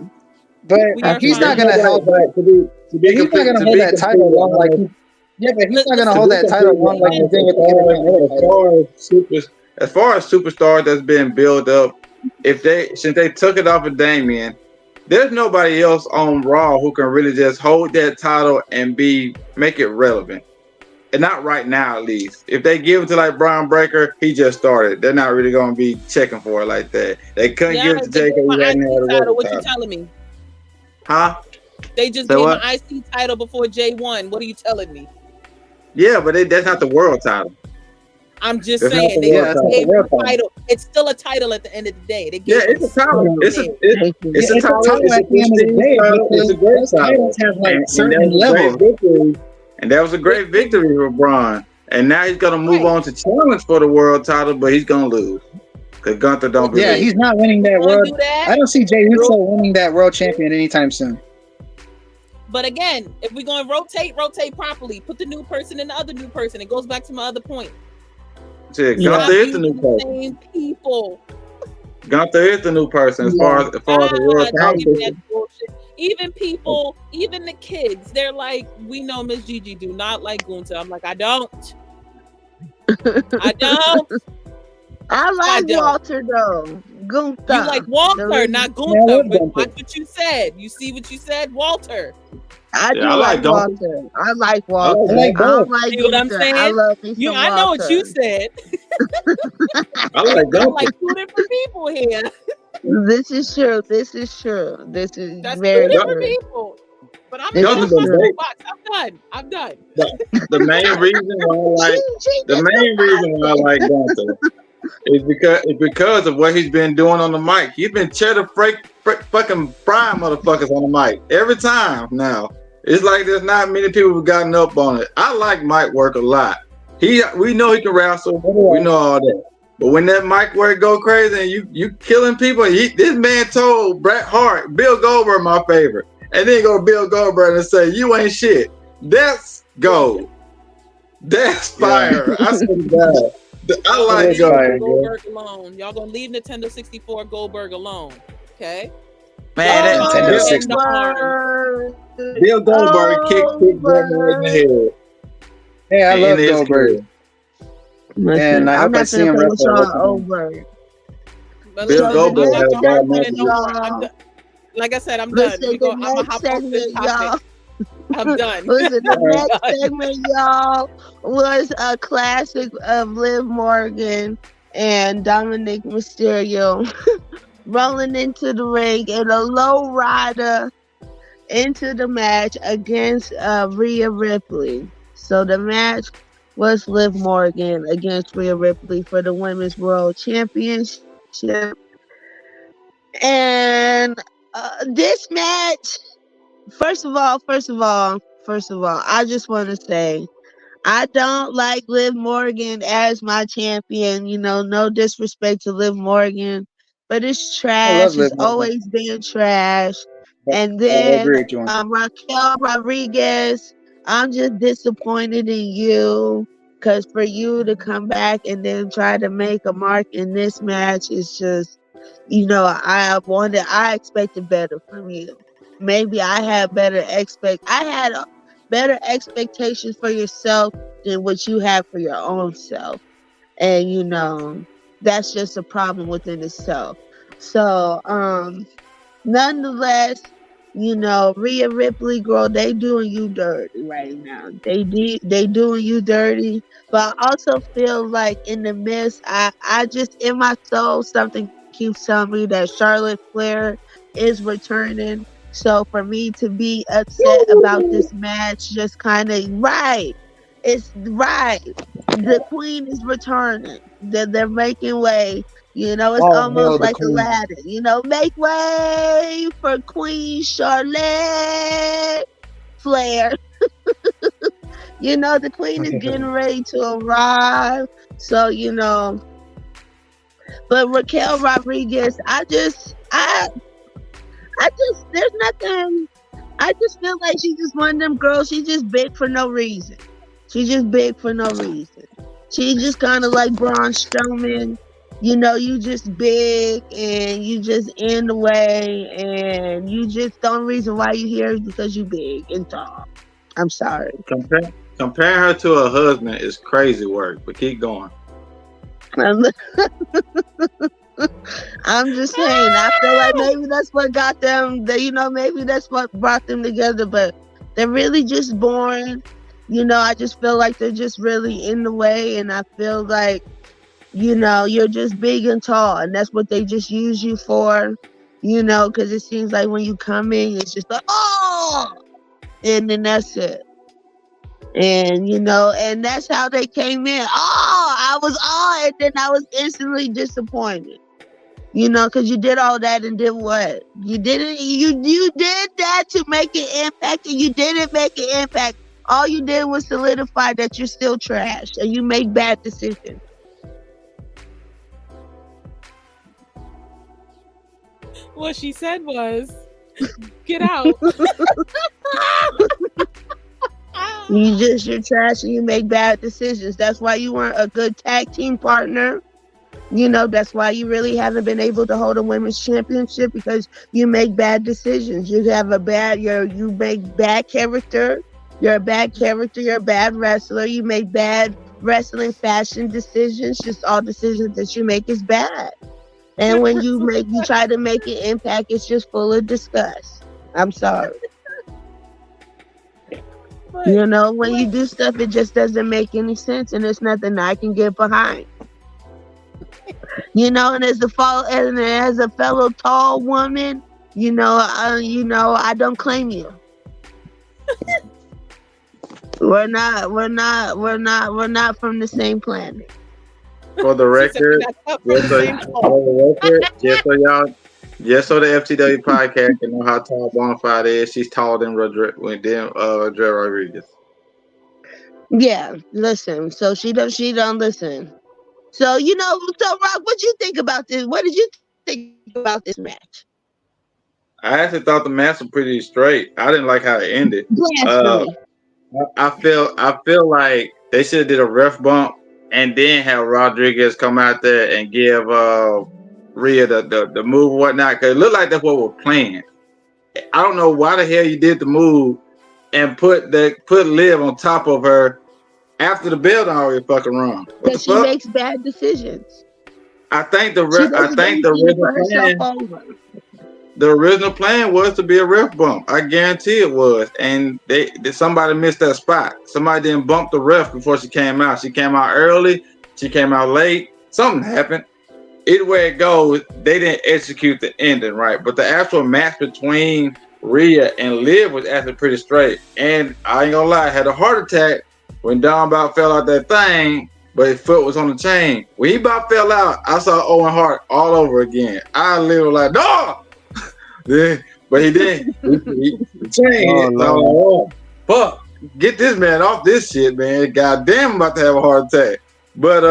But he's not gonna hold that. He's not gonna hold that title long like. Yeah, but he's not gonna hold that title long like he did with the. As far as superstars that's been built up, since they took it off of Damian, there's nobody else on Raw who can really just hold that title and make it relevant. And not right now, at least. If they give it to like Braun Breaker, he just started. They're not really going to be checking for it like that. They couldn't give it to Jake. What you telling me? Huh? They just gave an IC title before J1. What are you telling me? Yeah, but that's not the world title. I'm just saying they gave a title. It's still a title at the end of the day. It's a title. It's a title at the end of the day. It's a great title. Have like certain levels. And that was a great victory for Braun. And now he's gonna move on to challenge for the world title, but he's gonna lose because Gunther don't believe. Yeah, he's not winning that world. I don't see Jey Uso winning that world champion anytime soon. But again, if we're going to rotate properly. Put the new person in the other new person. It goes back to my other point. Gunther is the new person. Same people. Gunther is the new person as far as the world title. Even people, even the kids, they're like, we know Miss Gigi do not like Gunther. I'm like, I don't. I don't. I like Walter though. Gunther. You like Walter, not Gunther. But watch what you said. You see what you said, Walter. I do Yeah, I like like Gunther. Walter. I like I Walter. like I don't both. like See what I'm Gunther. I saying? love me some I know what you Walter. said. I like I'm Gunther. like two different people here. This is true. This is true. This is That's two very different true. people. But I'm This in is my Gunther's a true. bait. box. I'm done. The main reason why I like She the just main reason why I like Gunther is because of what he's been doing on the mic. He's been cheddar fucking frying motherfuckers on the mic every time. Now it's like there's not many people who've gotten up on it. I like mic work a lot. We know he can wrestle. We know all that. But when that mic work go crazy and you killing people, this man told Bret Hart, Bill Goldberg my favorite, and then go to Bill Goldberg and say you ain't shit. That's gold. That's fire. I swear to God. I like That's fire. Goldberg alone. Y'all gonna leave Nintendo 64 Goldberg alone, okay? Man, that Oh, Nintendo Bill 64. Goldberg. Bill Goldberg kicked Bret Hart in the head. Hey, I love In his Goldberg. career. Listen, And I I'm hope I not see gonna him play with wrestle y'all wrestling. over. But Bill So listen, the Goldberg I'm had not next a gonna hurt bad one segment, no match. more. y'all. Like I said, I'm Listen, done. the I'm gonna next hop off this segment, y'all. topic. I'm done. Listen, the I'm next done. segment, y'all, was a classic of Liv Morgan and Dominic Mysterio rolling into the ring in a low rider into the match against Rhea Ripley. So the match was Liv Morgan against Rhea Ripley for the Women's World Championship. And this match, first of all, I just want to say I don't like Liv Morgan as my champion. You know, no disrespect to Liv Morgan, but it's I love trash. It's Liv Morgan. always been trash. And I then agree with you on. Raquel Rodriguez, I'm just disappointed in you because for you to come back and then try to make a mark in this match is just, you know, I expected better from you. Maybe I had better expectations for yourself than what you have for your own self. And you know, that's just a problem within itself. So, nonetheless, you know, Rhea Ripley, girl, they doing you dirty right now. They doing you dirty. But I also feel like in the midst, I just in my soul something keeps telling me that Charlotte Flair is returning. So for me to be upset about this match, just kind of right. It's right. The queen is returning. They're making way. You know, it's Oh, hell, almost the like queen. Aladdin. You know, make way for Queen Charlotte Flair. You know, the queen is getting ready to arrive. So, you know, but Raquel Rodriguez, there's nothing. I just feel like she's just one of them girls. She's just big for no reason. She's just big for no reason. She's just kind of like Braun Strowman. You know, you just big and you just in the way and you just the only reason why you here is because you big and tall. I'm sorry. Comparing her to her husband is crazy work, but keep going. I'm just saying, I feel like maybe that's what got them, maybe that's what brought them together, but they're really just boring. You know, I just feel like they're just really in the way, and I feel like, you know, you're just big and tall, and that's what they just use you for, you know, because it seems like when you come in, it's just like, oh, and then that's it. And, you know, and that's how they came in. And then I was instantly disappointed. You know, because you did all that and did what? You did that to make an impact, and you didn't make an impact. All you did was solidify that you're still trash and you make bad decisions. What she said was, get out. You're trash and you make bad decisions. That's why you weren't a good tag team partner. You know, that's why you really haven't been able to hold a women's championship, because you make bad decisions. You make bad character. You're a bad character. You're a bad wrestler. You make bad wrestling fashion decisions. Just all decisions that you make is bad. And when you try to make an impact, it's just full of disgust. I'm sorry. You know, when you do stuff, it just doesn't make any sense, and it's nothing I can get behind. You know, and as a fellow tall woman, you know, I don't claim you. We're not from the same planet. For the record, just so the FTW podcast can know how tall Bonafide is, she's taller than Dre Rodriguez. Yeah, listen. So she don't listen. So Rock, what you think about this? What did you think about this match? I actually thought the match was pretty straight. I didn't like how it ended. I feel like they should have did a ref bump and then have Rodriguez come out there and give Rhea the move or whatnot, because it looked like that's what we're playing. I don't know why the hell you did the move and put Liv on top of her after the bell done already fucking run. Because she makes bad decisions. I think the original plan was to be a ref bump. I guarantee it was, and somebody missed that spot. Somebody didn't bump the ref before she came out. She came out early. She came out late. Something happened. Either way it goes, they didn't execute the ending right. But the actual match between Rhea and Liv was actually pretty straight. And I ain't gonna lie, I had a heart attack when Don about fell out that thing, but his foot was on the chain. When he about fell out, I saw Owen Hart all over again. I literally like, no! But he didn't. The chain. Oh, fuck! Get this man off this shit, man. Goddamn, I'm about to have a heart attack. But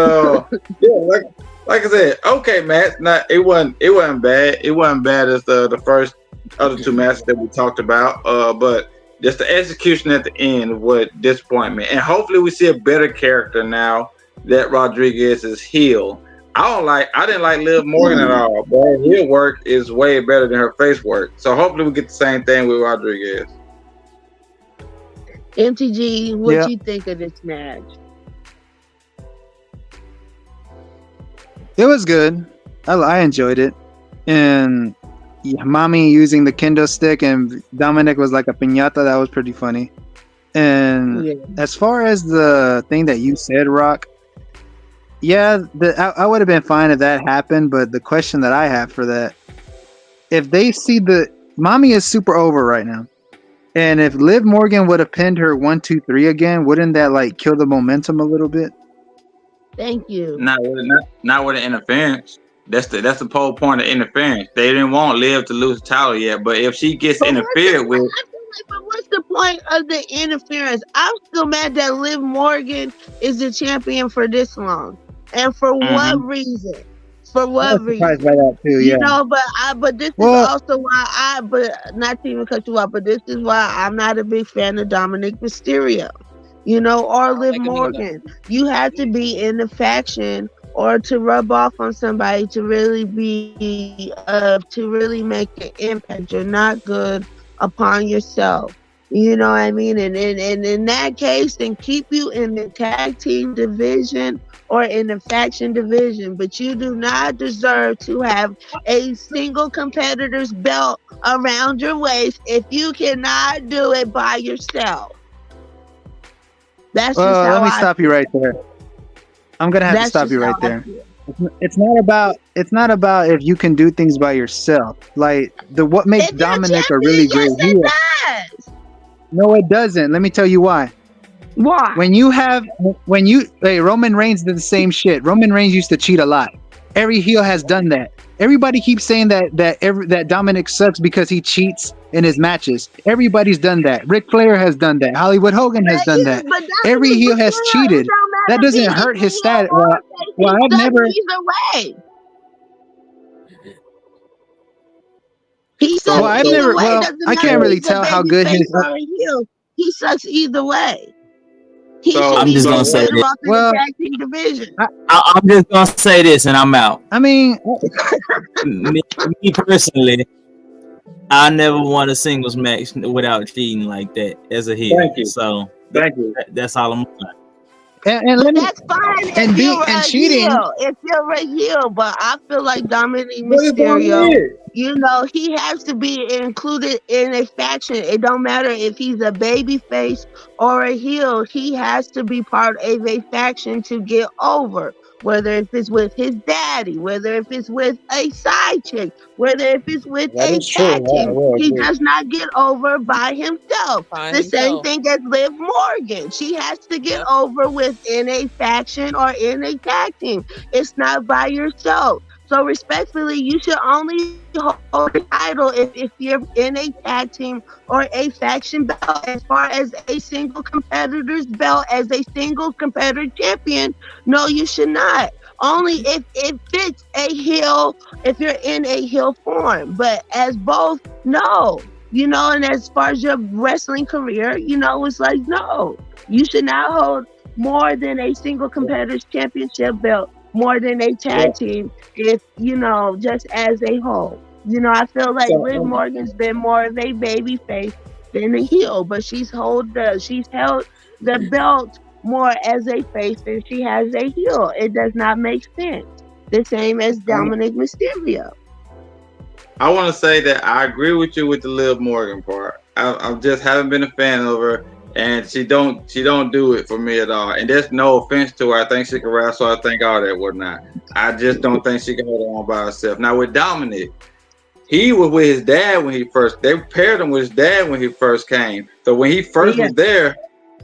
yeah, like I said, okay, Matt. It wasn't bad. It wasn't bad as the first other two matches that we talked about. But just the execution at the end was disappointed me. And hopefully we see a better character now that Rodriguez is heel. I didn't like Liv Morgan at all, but her heel work is way better than her face work. So hopefully we get the same thing with Rodriguez. MTG, what you think of this match? It was good. I enjoyed it. And Mommy using the kendo stick and Dominic was like a piñata. That was pretty funny. And as far as the thing that you said, Rock, I would have been fine if that happened, but the question that I have for that, if they see Mommy is super over right now, and if Liv Morgan would have pinned her 1, 2, 3 again, wouldn't that like kill the momentum a little bit? Thank you. Not with the interference. That's the whole point of interference. They didn't want Liv to lose the title yet, but if she gets interfered with. But what's the point of the interference? I'm still mad that Liv Morgan is the champion for this long. And for what reason? For what reason? By that too, you know, but this is also why but not to even cut you off, but this is why I'm not a big fan of Dominic Mysterio, you know, or Liv Morgan. You have to be in the faction or to rub off on somebody to really to really make an impact. You're not good upon yourself. You know what I mean? And in that case, then keep you in the tag team division or in the faction division, but you do not deserve to have a single competitor's belt around your waist if you cannot do it by yourself. That's just how let me stop you right there. I'm gonna have to stop you right there. It's not about if you can do things by yourself. Like what makes Dominic a really great heel. No, it doesn't. Let me tell you why. Why? Roman Reigns did the same shit. Roman Reigns used to cheat a lot. Every heel has done that. Everybody keeps saying that Dominic sucks because he cheats in his matches. Everybody's done that. Ric Flair has done that. Hollywood Hogan has done that. Every heel has cheated. That doesn't hurt his status. Well, I've never. I can't really tell how good his. He sucks either way. I'm just gonna say this. I'm just gonna say this, and I'm out. I mean, me personally, I never won a singles match without cheating like that as a heel. Thank you. So thank you. That's all I'm saying. And let But me that's fine and if be you're and a cheating. heel. If you're a heel, but I feel like Dominic What is Mysterio, Dominic? you know, he has to be included in a faction. It don't matter if he's a baby face or a heel. He has to be part of a faction to get over. Whether if it's with his daddy, whether if it's with a side chick, whether if it's with That a is true. tag I team, will he agree. does not get over by himself. By The same himself. thing as Liv Morgan. She has to get Yep. over within a faction or in a tag team. It's not by yourself. So respectfully, you should only hold the title if you're in a tag team or a faction belt. As far as a single competitor's belt as a single competitor champion, no, you should not. Only if it fits a heel, if you're in a heel form. But as both, no. You know, and as far as your wrestling career, you know, it's like, no, you should not hold more than a single competitor's championship belt, more than a tag team, if, you know, just as a whole. You know, I feel like So, Liv Morgan's been more of a baby face than a heel, but she's held the belt more as a face than she has a heel. It does not make sense. The same as Dominic Mysterio. I want to say that I agree with you with the Liv Morgan part. I just haven't been a fan of her, and she don't do it for me at all. And there's no offense to her. I think she can wrestle. I think all that whatnot. I just don't think she can hold it on by herself. Now with Dominic, he was with his dad when he first. They paired him with his dad when he first came. So when he first was there,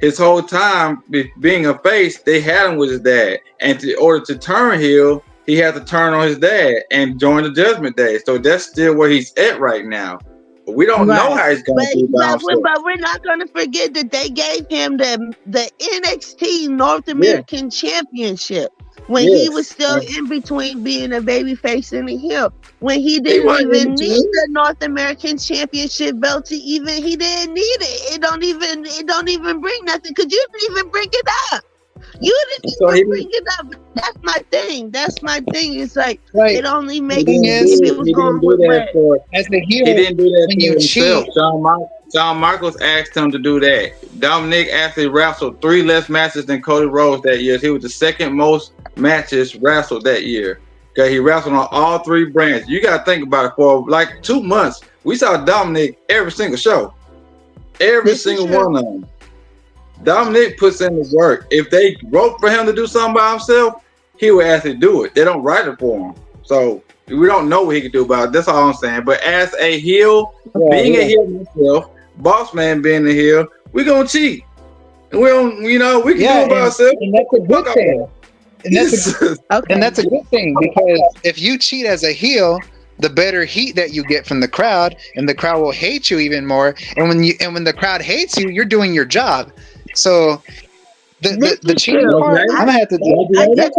his whole time being a face, they had him with his dad. And in order to turn heel, he had to turn on his dad and join the Judgment Day. So that's still where he's at right now. But we don't know how he's going to do but we're not going to forget that they gave him the NXT North American Championship when he was still in between being a babyface and a heel. When he didn't even need the North American Championship belt to he didn't need it. It don't even bring nothing because you didn't even bring it up. You didn't even bring it up. That's my thing. It's like it only makes sense if it was going with as the heel. He didn't do that when to you himself. cheat. Shawn Michaels asked him to do that. Dominic actually wrestled 3 less matches than Cody Rhodes that year. He was the second most matches wrestled that year. Okay, he wrestled on all 3 brands. You got to think about it. For like 2 months, we saw Dominic every single show. Every single one of them. Dominic puts in the work. If they wrote for him to do something by himself, he would actually do it. They don't write it for him. So we don't know what he can do about it. That's all I'm saying. But as a heel, being a heel himself, Boss Man being a heel, we're going to cheat. And we don't, we can do it by ourselves. And that's a good thing. And that's a good thing because if you cheat as a heel, the better heat that you get from the crowd, and the crowd will hate you even more. And when the crowd hates you, you're doing your job. So the cheating part, I'm gonna have to do. That's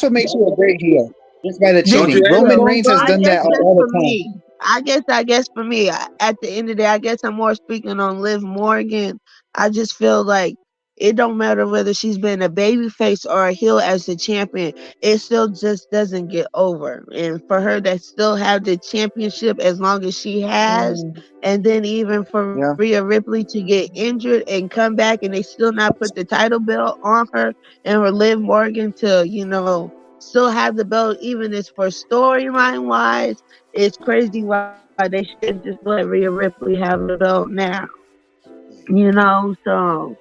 what makes you a great heel. Just by the cheating. Roman Reigns has done that all the time. I guess for me, at the end of the day, I guess I'm more speaking on Liv Morgan. I just feel like it don't matter whether she's been a babyface or a heel as the champion. It still just doesn't get over. And for her to still have the championship as long as she has, and then even for Rhea Ripley to get injured and come back and they still not put the title belt on her, and for Liv Morgan to, still have the belt, even as for storyline wise, it's crazy why they should just let Rhea Ripley have the belt now. So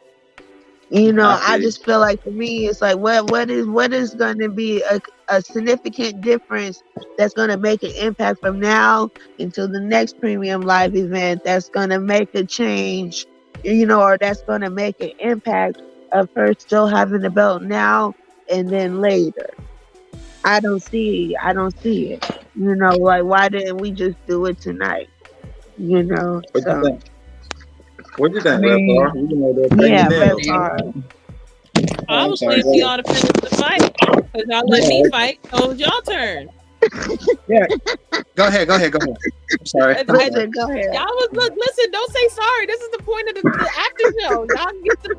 I just feel like for me, it's like what is going to be a significant difference that's going to make an impact from now until the next Premium Live event that's going to make a change, or that's going to make an impact of her still having the belt now and then later. I don't see it. Like why didn't we just do it tonight? What do you think, Red Bar? I was waiting for y'all to finish the fight because y'all let me fight. So it's y'all turn. Yeah. Go ahead. I'm sorry. Go ahead. Y'all listen. Don't say sorry. This is the point of the after show.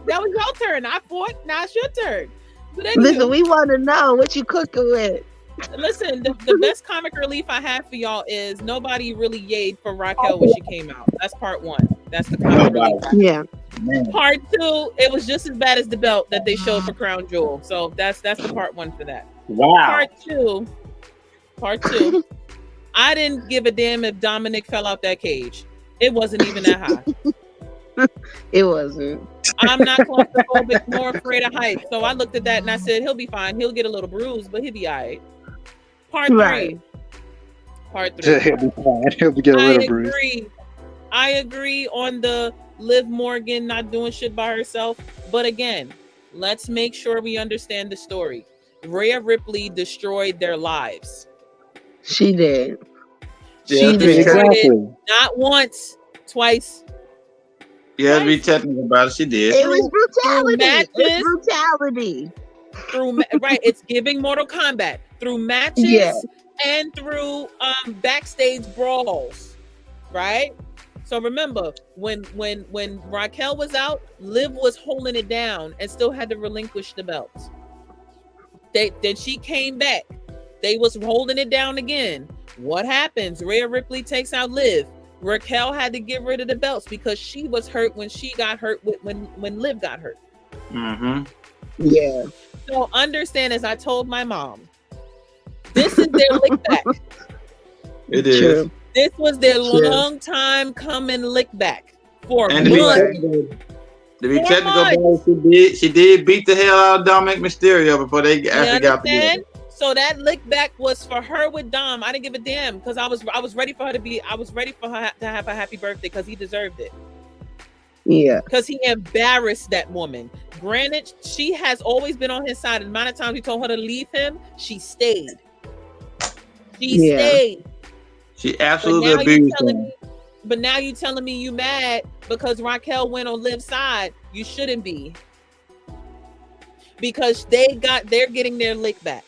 That was y'all turn. I fought. Now it's your turn. Listen, we want to know what you cooking with. Listen, the best comic relief I have for y'all is nobody really yayed for Raquel when she came out. That's part 1. That's the comic relief. Yeah. Man. Part 2, it was just as bad as the belt that they showed for Crown Jewel. So that's the part 1 for that. Wow. Part two. I didn't give a damn if Dominic fell out that cage. It wasn't even that high. It wasn't. I'm not claustrophobic nor afraid of heights. So I looked at that and I said, he'll be fine. He'll get a little bruise, but he'll be all right. Part 3. He'll be fine. He'll get a little bruise. I agree on the Liv Morgan not doing shit by herself. But again, let's make sure we understand the story. Rhea Ripley destroyed their lives. She did. She destroyed it not once, twice. Yeah, to be technical about it, she did. It was brutality. Right, it's giving Mortal Kombat through matches and through backstage brawls, right? So remember, when Raquel was out, Liv was holding it down and still had to relinquish the belts. Then she came back. They was holding it down again. What happens? Rhea Ripley takes out Liv. Raquel had to get rid of the belts because she was hurt when she got hurt when Liv got hurt. Mm-hmm. Yeah. So understand, as I told my mom, this is their lick back. It is. True. This was their long time coming lick back for and to be technical, she did beat the hell out of Dominic Mysterio before they actually got together. So that lick back was for her with Dom. I didn't give a damn because I was ready for her to have a happy birthday because he deserved it. Yeah. Because he embarrassed that woman. Granted, she has always been on his side. The amount of times he told her to leave him, she stayed. She stayed. She absolutely abused him. But now you telling me you mad because Raquel went on Liv's side. You shouldn't be. Because they're getting their lick back.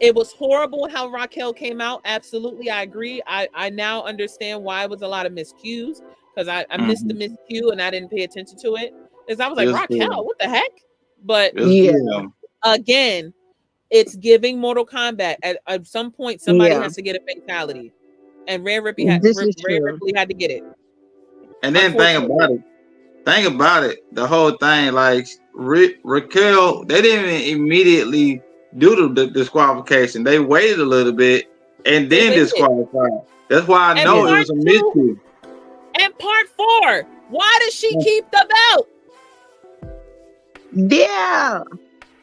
It was horrible how Raquel came out. Absolutely, I agree. I now understand why it was a lot of miscues because I missed the miscue and I didn't pay attention to it. Because I was like, Raquel, what the heck? But again, it's giving Mortal Kombat. At some point, somebody has to get a fatality. And Rhea Ripley had to get it. And then think about it, the whole thing, like Raquel, they didn't immediately do the disqualification. They waited a little bit and then disqualified. That's why I know it was a miscue. And part 4, why does she keep the belt? Yeah.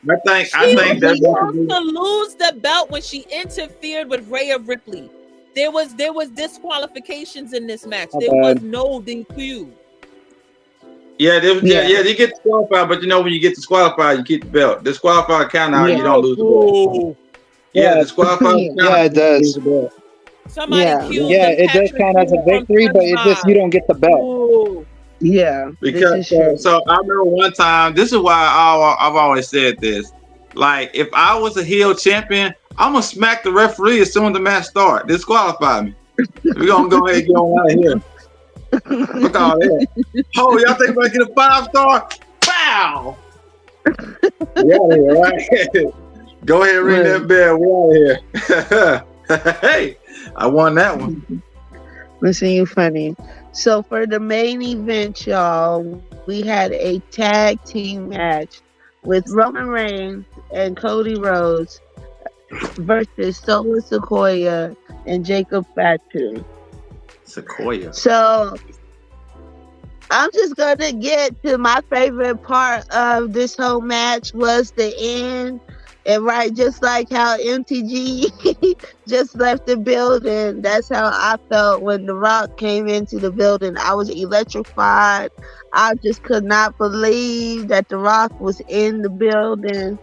I think that's supposed to lose the belt when she interfered with Rhea Ripley. There was disqualifications in this match. There was no DQ. Yeah, you get disqualified, but when you get disqualified, you keep the belt. Disqualified count out, you don't lose the belt. Yeah, disqualified count out, it does. It does count as a victory, but it just you don't get the belt. Ooh. Yeah, because so I remember one time. This is why I've always said this. Like, if I was a heel champion, I'm gonna smack the referee as soon as the match starts. Disqualify me. We're gonna go ahead and get on out of here. Look all that. Oh, y'all think I get a 5-star? Pow! We out here, right? Go ahead and ring that bell. We're out here. Hey, I won that one. Listen, you funny. So for the main event, y'all, we had a tag team match with Roman Reigns and Cody Rhodes versus Solo Sikoa and Jacob Fatu. Sequoia. So I'm just gonna get to my favorite part of this whole match was the end. And just like how MTG just left the building, that's how I felt when The Rock came into the building. I was electrified. I just could not believe that The Rock was in the building.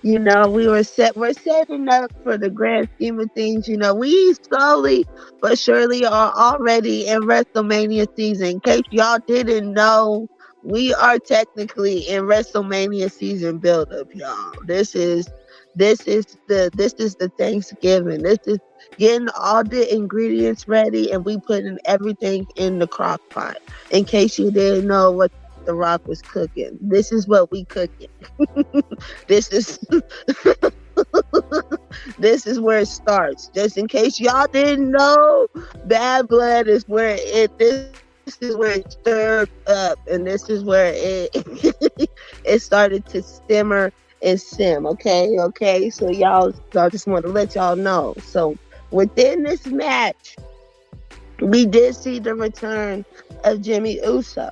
We're setting up for the grand scheme of things. We slowly but surely are already in WrestleMania season. In case y'all didn't know, we are technically in WrestleMania season buildup, y'all. This is the Thanksgiving. This is getting all the ingredients ready, and we putting everything in the crock pot. In case you didn't know what The Rock was cooking, this is what we cooking. This is this is where it starts. Just in case y'all didn't know, Bad Blood is where this this is where it stirred up, and this is where it it started to simmer and sim. Okay. So y'all, I just want to let y'all know. So within this match, we did see the return of Jimmy Uso.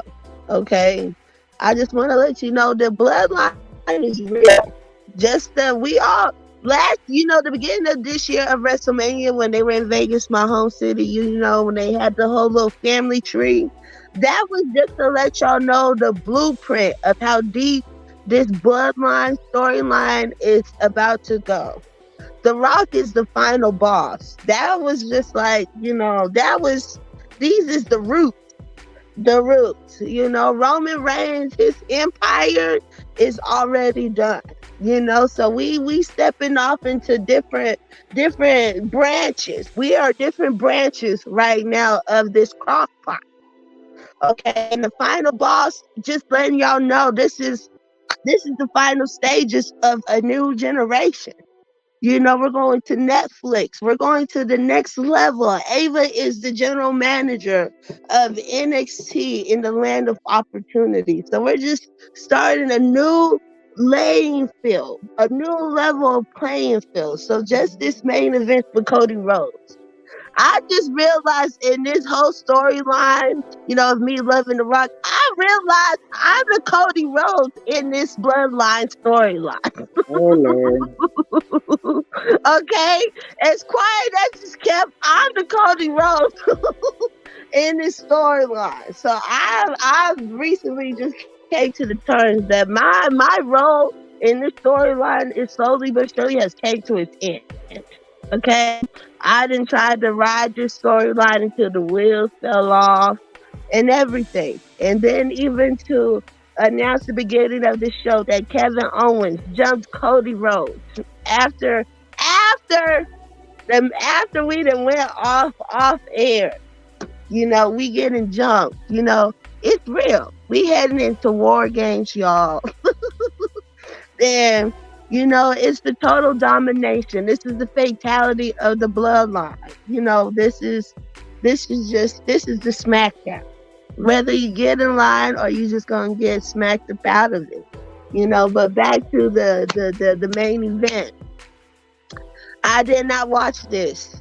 Okay, I just want to let you know the bloodline is real. Just that we all the beginning of this year of WrestleMania when they were in Vegas, my home city, when they had the whole little family tree, that was just to let y'all know the blueprint of how deep this bloodline storyline is about to go. The Rock is the final boss. That was just like, these is the roots. The roots. Roman Reigns, his empire is already done. So we stepping off into different branches. We are different branches right now of this crossfire. Okay, and the final boss, just letting y'all know, this is the final stages of a new generation. We're going to Netflix. We're going to the next level. Ava is the general manager of NXT in the land of opportunity. So we're just starting a new playing field, a new level of playing field. So just this main event for Cody Rhodes. I just realized in this whole storyline, of me loving The Rock, I realized I'm the Cody Rhodes in this bloodline storyline. Oh, Lord. Okay? As quiet as it's kept, I'm the Cody Rhodes in this storyline. So I've recently just came to the terms that my role in this storyline is slowly but surely has came to its end. Okay, I didn't try to ride this storyline until the wheels fell off and everything. And then even to announce the beginning of the show that Kevin Owens jumped Cody Rhodes after we done went off air. We getting jumped. It's real. We heading into War Games, y'all. And it's the total domination. This is the fatality of the bloodline. This is the SmackDown. Whether you get in line or you just gonna get smacked up out of it. But back to the main event. I did not watch this.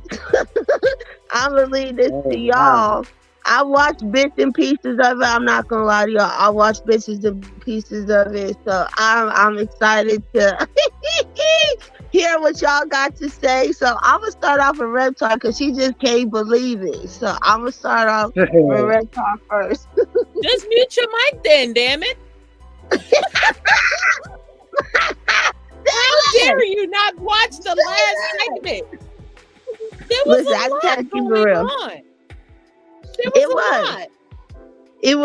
I'm gonna leave this to y'all. I watched bits and pieces of it. I'm not gonna lie to y'all. I watched bits and pieces of it, so I'm excited to hear what y'all got to say. So I'm gonna start off with Red Talk because she just can't believe it. So I'm gonna start off with Red Talk first. Just mute your mic, then, damn it! How dare you not watch the last segment? There was a lot going on. It was. How you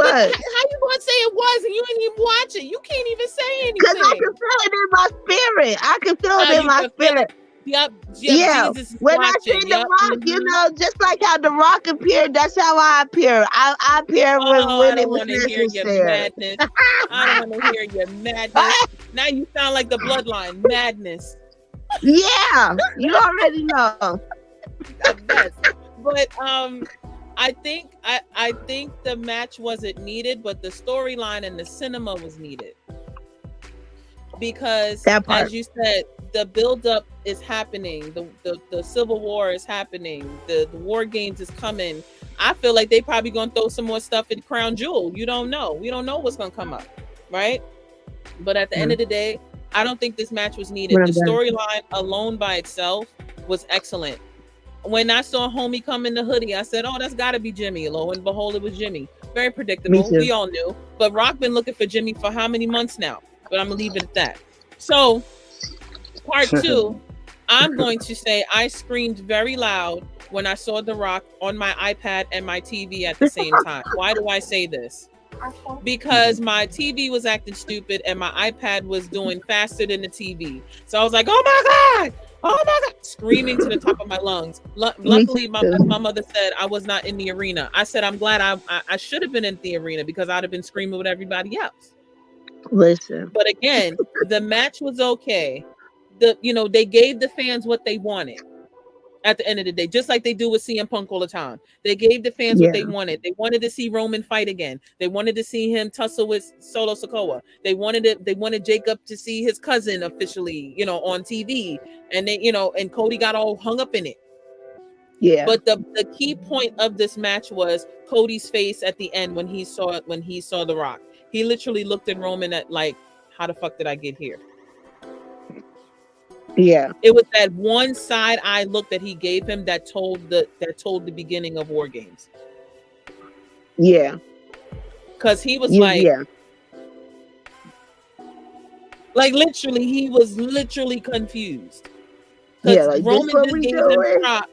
gonna say it was and you didn't even watch it? You can't even say anything. Because I can feel it in my spirit. I can feel it in my spirit. Yep. Yeah. When I see The Rock, just like how The Rock appeared, that's how I appear. I appear when it was necessary. I don't want to hear your madness. Now you sound like the bloodline. Madness. Yeah. You already know. But I think the match wasn't needed, but the storyline and the cinema was needed. Because as you said, the build-up is happening, the Civil War is happening, the War Games is coming. I feel like they probably gonna throw some more stuff in Crown Jewel. You don't know. We don't know what's gonna come up, right? But at the end of the day, I don't think this match was needed. The storyline alone by itself was excellent. When I saw Homie come in the hoodie, I said, oh, that's got to be Jimmy. Lo and behold, it was Jimmy. Very predictable. We all knew. But Rock been looking for Jimmy for how many months now? But I'm going to leave it at that. So, part two, I'm going to say I screamed very loud when I saw The Rock on my iPad and my TV at the same time. Why do I say this? Because my TV was acting stupid and my iPad was doing faster than the TV. So I was like, oh my God! Oh my God, screaming to the top of my lungs. Luckily, my mother said I was not in the arena. I said, I'm glad I should have been in the arena because I'd have been screaming with everybody else. Listen. But again, the match was okay. They gave the fans what they wanted. At the end of the day, just like they do with CM Punk all the time. They gave the fans what they wanted. They wanted to see Roman fight again. They wanted to see him tussle with Solo Sikoa. They wanted Jacob to see his cousin officially, on TV. And they, and Cody got all hung up in it. Yeah. But the key point of this match was Cody's face at the end when he saw The Rock. He literally looked at Roman at like, how the fuck did I get here? Yeah. It was that one side eye look that he gave him that told the beginning of War Games. Yeah. Because he was like literally, he was literally confused. Yeah, like, Roman just gave him props.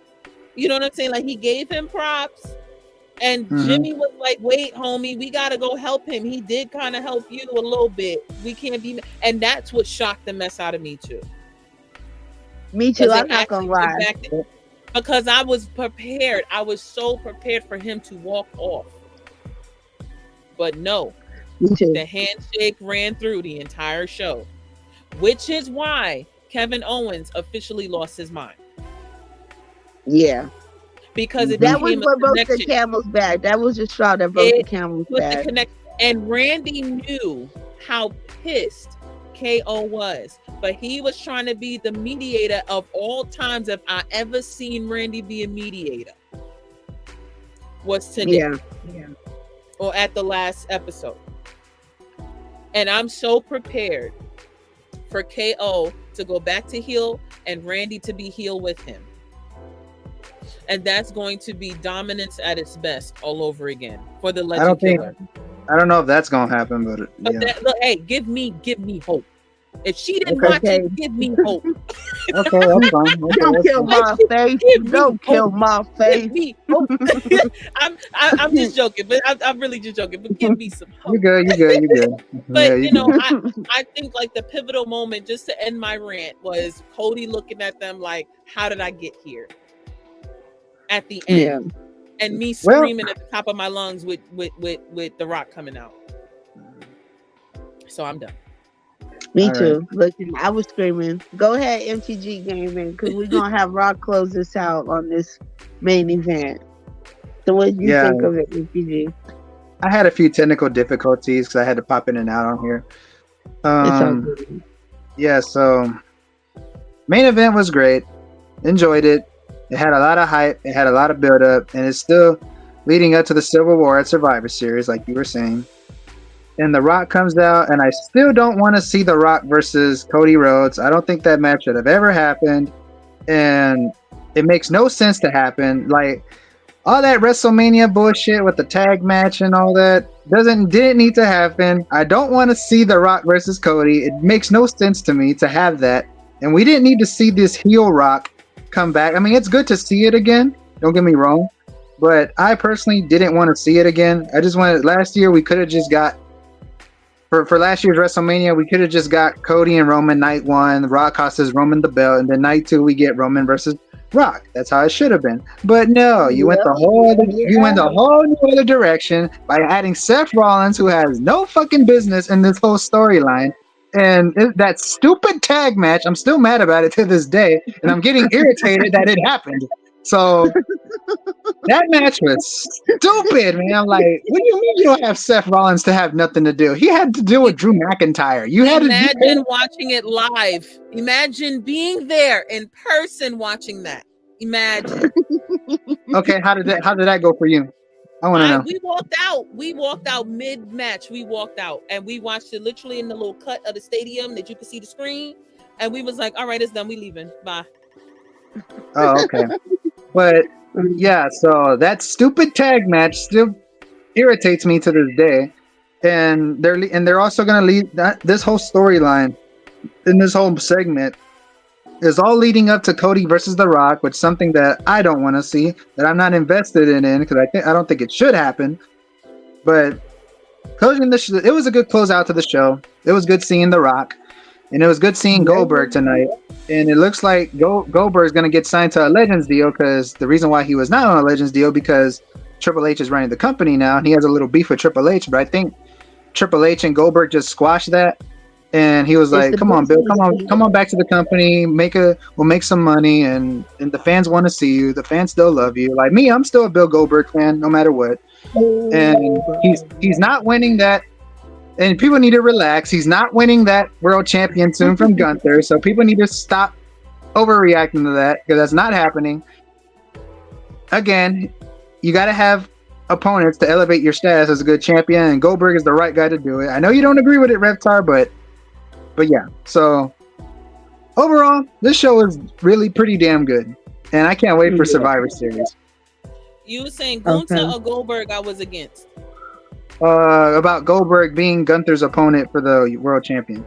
You know what I'm saying? Like, he gave him props. And Jimmy was like, wait, homie, we got to go help him. He did kind of help you a little bit. We can't be... And that's what shocked the mess out of me, too. Me too. I'm not going to lie. Because I was prepared. I was so prepared for him to walk off. But no. The handshake ran through the entire show. Which is why Kevin Owens officially lost his mind. Yeah. Because that was what broke the camel's back. That was the straw that broke the camel's back. And Randy knew how pissed KO was, but he was trying to be the mediator of all times. If I ever seen Randy be a mediator, was today, or at the last episode. And I'm so prepared for KO to go back to heel and Randy to be heel with him. And that's going to be dominance at its best all over again for the Legend Killer. I don't know if that's gonna happen, but hey, give me hope. If she didn't watch it, give me hope. Okay, that's fine. Don't kill my face. Don't kill my face. Give me hope. I'm just joking, but I'm really just joking. But give me some hope. You're good. But I think like the pivotal moment, just to end my rant, was Cody looking at them like, "How did I get here?" At the end, and me screaming at the top of my lungs with The Rock coming out. So I'm done. Me too. Right. Listen, I was screaming. Go ahead, MTG Gaming, because we're gonna have Rock close this out on this main event. So what do you think of it, MTG? I had a few technical difficulties because I had to pop in and out on here. So main event was great. Enjoyed it. It had a lot of hype. It had a lot of build up, and it's still leading up to the Civil War at Survivor Series, like you were saying. And The Rock comes out, and I still don't want to see The Rock versus Cody Rhodes. I don't think that match should have ever happened, and it makes no sense to happen. Like all that WrestleMania bullshit with the tag match and all that didn't need to happen. I don't want to see The Rock versus Cody. It makes no sense to me to have that, and we didn't need to see this heel Rock come back. I mean, it's good to see it again, don't get me wrong, but I personally didn't want to see it again. I just wanted, last year we could have just got, for last year's WrestleMania, we could have just got Cody and Roman night 1, Rock costs Roman the belt, and then night 2 we get Roman versus Rock. That's how it should have been. But no, you went the whole new other direction by adding Seth Rollins, who has no fucking business in this whole storyline. And that stupid tag match, I'm still mad about it to this day, and I'm getting irritated that it happened. So that match was stupid, man. I'm like, what do you mean you don't have Seth Rollins to have nothing to do? He had to deal with Drew McIntyre. You had imagine watching it live. Imagine being there in person watching that. Imagine. Okay, how did that go for you? I want to know. We walked out mid-match. We walked out and we watched it literally in the little cut of the stadium that you could see the screen. And we was like, all right, it's done. We leaving. Bye. Oh, okay. But yeah, so that stupid tag match still irritates me to this day. And they're also going to lead this whole storyline in this whole segment is all leading up to Cody versus The Rock, which is something that I don't want to see, that I'm not invested in because I don't think it should happen. But closing it was a good closeout to the show. It was good seeing The Rock, and it was good seeing Goldberg tonight. And it looks like Goldberg's going to get signed to a Legends deal, because the reason why he was not on a Legends deal because Triple H is running the company now, and he has a little beef with Triple H. But I think Triple H and Goldberg just squashed that. And he was It's like, the "Come on, Bill, business. come on back to the company. We'll make some money, and the fans want to see you. The fans still love you. Like me, I'm still a Bill Goldberg fan, no matter what. And he's not winning that. And people need to relax. He's not winning that world championship from Gunther. So people need to stop overreacting to that because that's not happening. Again, you got to have opponents to elevate your status as a good champion, and Goldberg is the right guy to do it. I know you don't agree with it, Reptar, but yeah. So overall, this show is really pretty damn good, and I can't wait for Survivor Series. You were saying Gunther or Goldberg? I was against. About Goldberg being Gunther's opponent for the world champion.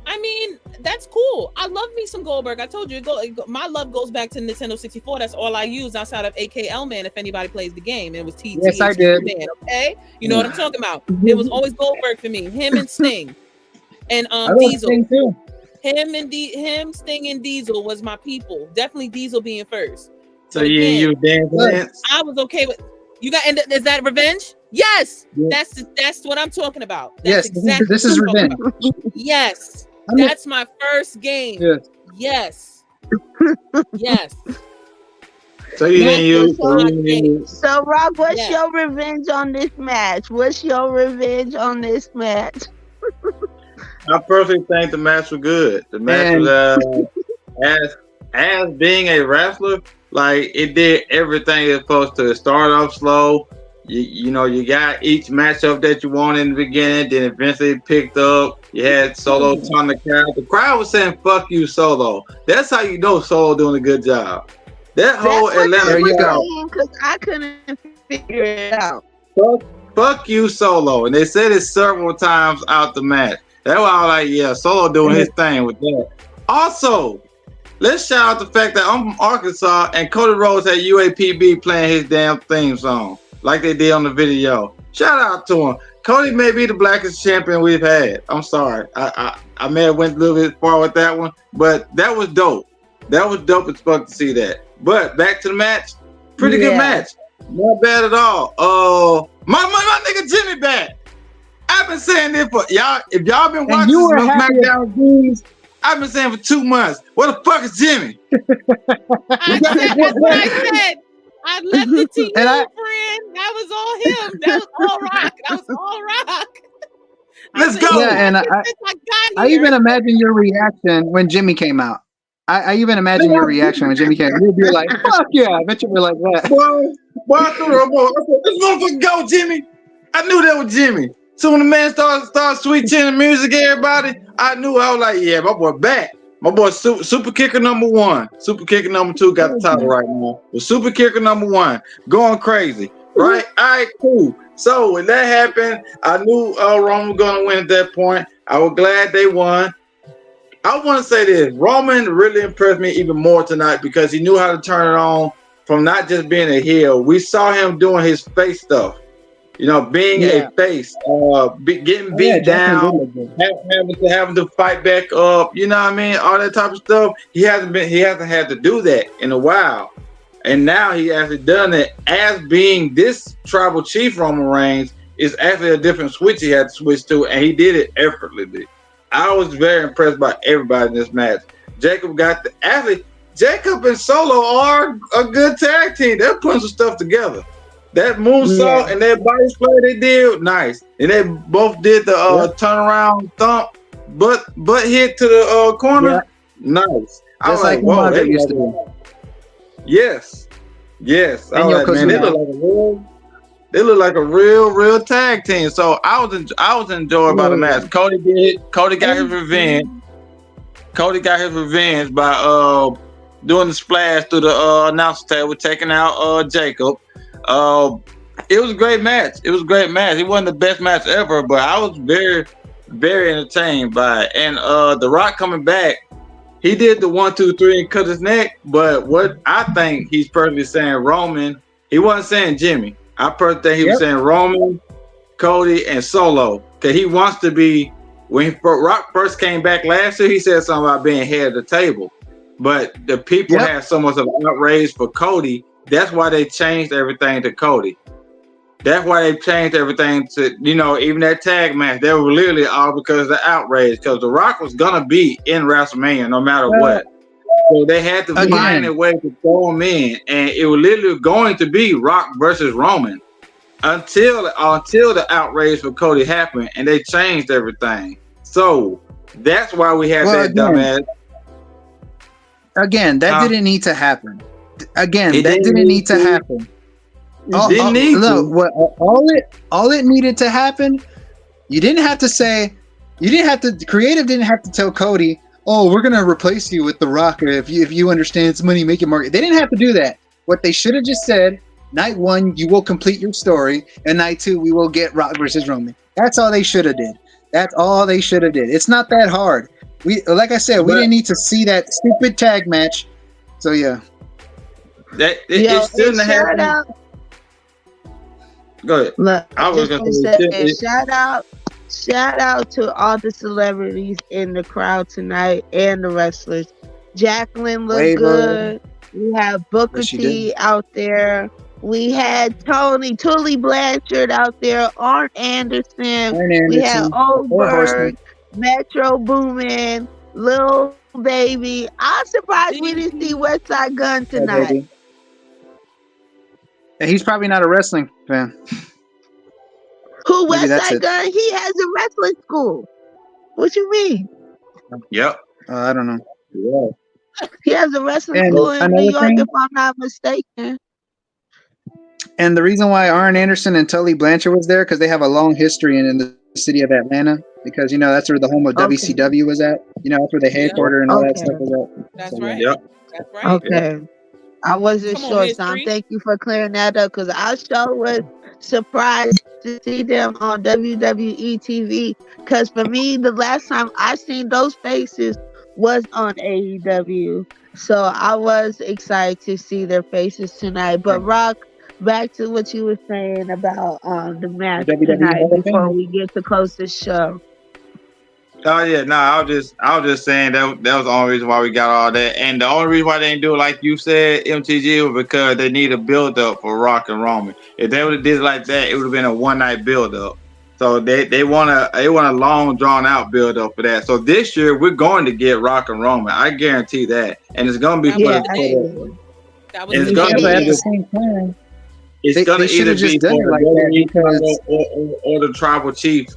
I mean, that's cool. I love me some Goldberg. I told you, my love goes back to Nintendo 64. That's all I use outside of AKL Man. If anybody plays the game, it was TT. Yes, I did. Man, okay, you know what I'm talking about. It was always Goldberg for me. Him and Sting, and Diesel. Too. Him, Sting, and Diesel was my people. Definitely Diesel being first. So you dance. I was okay with you got. And is that revenge? Yes, that's what I'm talking about. That's yes, this is revenge. Yes, that's my first game. Yes. So you didn't use. So Rock, what's your revenge on this match? What's your revenge on this match? I personally think the match was good. The match was as being a wrestler, like it did everything it's supposed to. It started off slow. You got each matchup that you want in the beginning, then eventually it picked up. You had Solo turn the crowd. The crowd was saying, "Fuck you, Solo." That's how you know Solo doing a good job. That whole Atlanta. There you go. Because I couldn't figure it out. Fuck you, Solo. And they said it several times out the match. That's why I was like, yeah, Solo doing his thing with that. Also, let's shout out the fact that I'm from Arkansas and Cody Rhodes had UAPB playing his damn theme song like they did on the video. Shout out to him. Cody may be the blackest champion we've had. I'm sorry. I may have went a little bit far with that one, but that was dope. That was dope as fuck to see that. But back to the match. Pretty good match. Not bad at all. My nigga Jimmy back. I've been saying this for y'all. If y'all been watching SmackDown games, I've been saying for 2 months. Where the fuck is Jimmy? That's what I said. I left it to you, friend. That was all him. That was all Rock. That was all Rock. Let's go. Yeah, and I even imagine your reaction when Jimmy came out. I even imagine your reaction when Jimmy came out. You'd be like, fuck yeah. I bet you'd be like that. Boy, I said, let's motherfucker go, Jimmy. I knew that was Jimmy. So when the man started sweet chinning music, everybody, I knew. I was like, yeah, my boy back. My boy Super Kicker number 1. Super Kicker number 2 got the title right now. But Super Kicker number 1 going crazy. Right? All right, cool. So when that happened, I knew Roman was going to win at that point. I was glad they won. I want to say this. Roman really impressed me even more tonight because he knew how to turn it on from not just being a heel. We saw him doing his face stuff. Being a face, getting beat down, having to fight back up. You know what I mean? All that type of stuff. He hasn't had to do that in a while, and now he actually done it as being this tribal chief. Roman Reigns is actually a different switch he had to switch to, and he did it effortlessly. I was very impressed by everybody in this match. Jacob and Solo are a good tag team. They're putting some stuff together. That moonsault and that body spray they did, nice. And they both did the turnaround thump, but hit to the corner, nice. I was like, whoa, they used to do. Yes. I was like, man, they look like a real tag team. So I was enjoyed by the match. Cody got his revenge. Cody got his revenge by doing the splash through the announcer table, taking out Jacob. It was a great match. It wasn't the best match ever, but I was very, very entertained by it. And The Rock coming back, he did the 1, 2, 3 and cut his neck. But what I think he's personally saying Roman, he wasn't saying Jimmy. I personally think he was saying Roman, Cody, and Solo. Because he wants to be, when Rock first came back last year, he said something about being head of the table. But the people had so much of outrage for Cody. That's why they changed everything to Cody. That's why they changed everything to, even that tag match. They were literally all because of the outrage. Because The Rock was gonna be in WrestleMania no matter what. So they had to find a way to throw him in, and it was literally going to be Rock versus Roman until the outrage for Cody happened, and they changed everything. So that's why we had that dumbass. Again, that didn't need to happen. Didn't need to happen. All it needed to happen, creative didn't have to tell Cody, oh, we're gonna replace you with The Rock, if you understand it's money making market. They didn't have to do that. What they should have just said, night 1, you will complete your story, and night 2, we will get Rock versus Roman. That's all they should have did. It's not that hard. We didn't need to see that stupid tag match. So yeah. It shouldn't have. Go ahead. Look, I was going to say, shout out to all the celebrities in the crowd tonight and the wrestlers. Jacqueline looked good. We have Booker T out there. We had Tully Blanchard out there. Arn Anderson. We had Oldberg, Metro Boomin, Lil Baby. I'm surprised we didn't see West Side Gun tonight. And he's probably not a wrestling fan. Who, West Side Gun? He has a wrestling school. What you mean? Yep. I don't know. Yeah. He has a wrestling school in New York, if I'm not mistaken. And the reason why Arn Anderson and Tully Blanchard was there, because they have a long history in the city of Atlanta. Because, that's where the home of WCW was at. That's where the headquarters and all that stuff was at. That's right. Yep. That's right. Okay. I wasn't sure, Tom. Thank you for clearing that up, because I sure was surprised to see them on WWE TV. Because for me, the last time I seen those faces was on AEW. So I was excited to see their faces tonight. But Rock, back to what you were saying about the match tonight before we get to close the show. Oh yeah, no, I was just saying that was the only reason why we got all that, and the only reason why they didn't do it like you said, MTG, was because they need a build up for Rock and Roman. If they would have did it like that, it would have been a one night build up. So they want a long drawn out build up for that. So this year we're going to get Rock and Roman. I guarantee that, and it's going to be at the same time. It's going to either be for like or the Tribal Chief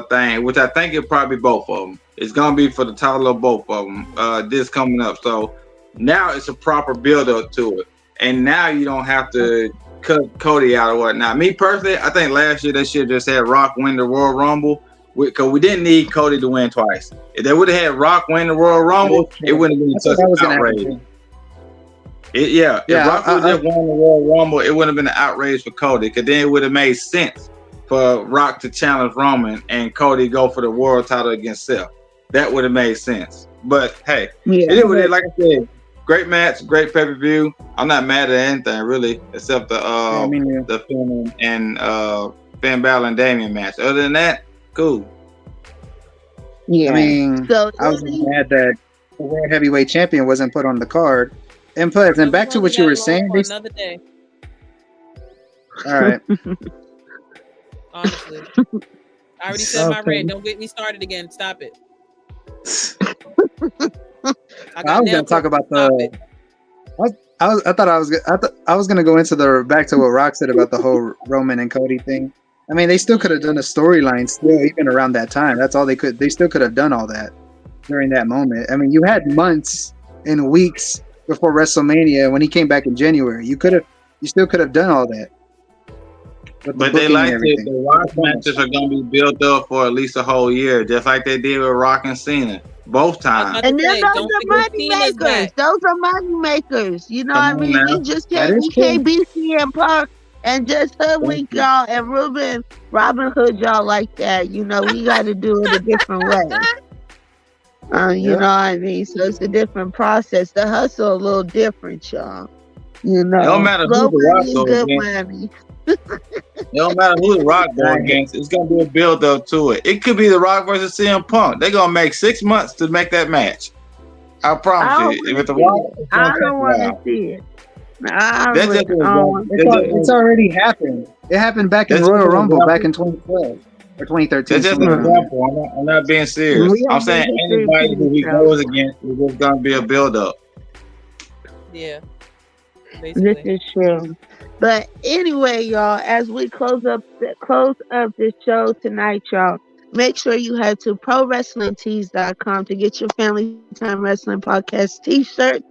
thing, which I think it'll probably be both of them. It's going to be for the title of both of them this coming up. So now it's a proper build up to it. And now you don't have to cut Cody out or whatnot. Me personally, I think last year they should just had Rock win the Royal Rumble, because we didn't need Cody to win twice. If they would have had Rock win the Royal Rumble, it wouldn't have been such an outrage. If Rock would have won the Royal Rumble, it wouldn't have been an outrage for Cody, because then it would have made sense for Rock to challenge Roman and Cody go for the world title against Seth. That would have made sense. But hey, like I said, great match, great pay-per-view. I'm not mad at anything really, except the Finn and Finn Balor and Damian match. Other than that, cool. Yeah, I mean, I was mad that the World Heavyweight Champion wasn't put on the card. And plus, and back to what you were saying. Another day. All right. Honestly, I already said my rant. Don't get me started again. Stop it. I was gonna talk about the. I was gonna go into the back to what Rock said about the whole Roman and Cody thing. I mean, they still could have done a storyline still, even around that time. That's all they could. They still could have done all that during that moment. I mean, you had months and weeks before WrestleMania when he came back in January. You still could have done all that. But they like it. The Rock matches are going to be built up for at least a whole year, just like they did with Rock and Cena both times. And then those are money makers. Those are money makers. You know what I mean? We just can't beat CM Punk and just hoodwink y'all and Robin Hood y'all like that. You know, we got to do it a different way. You know what I mean? So it's a different process. The hustle a little different, y'all. You know, it don't matter who the Rock goes against. It don't matter who the Rock goes against. It's gonna be a build up to it. It could be the Rock versus CM Punk. They're gonna make 6 months to make that match. I promise you. If it's the Rock, I don't want to see it. I'm That's just looking on. It's already happened. It happened back in That's Royal just an Rumble back example. in 2012 or 2013. That's just an somewhere around there. example. I'm not being serious. We I'm have saying been history anybody who he repeating itself. goes against is just gonna be a build up. Yeah. This Basically. is true. But anyway, y'all, as we close up this show tonight, y'all, make sure you head to ProWrestlingTees.com to get your Family Time Wrestling Podcast t-shirt.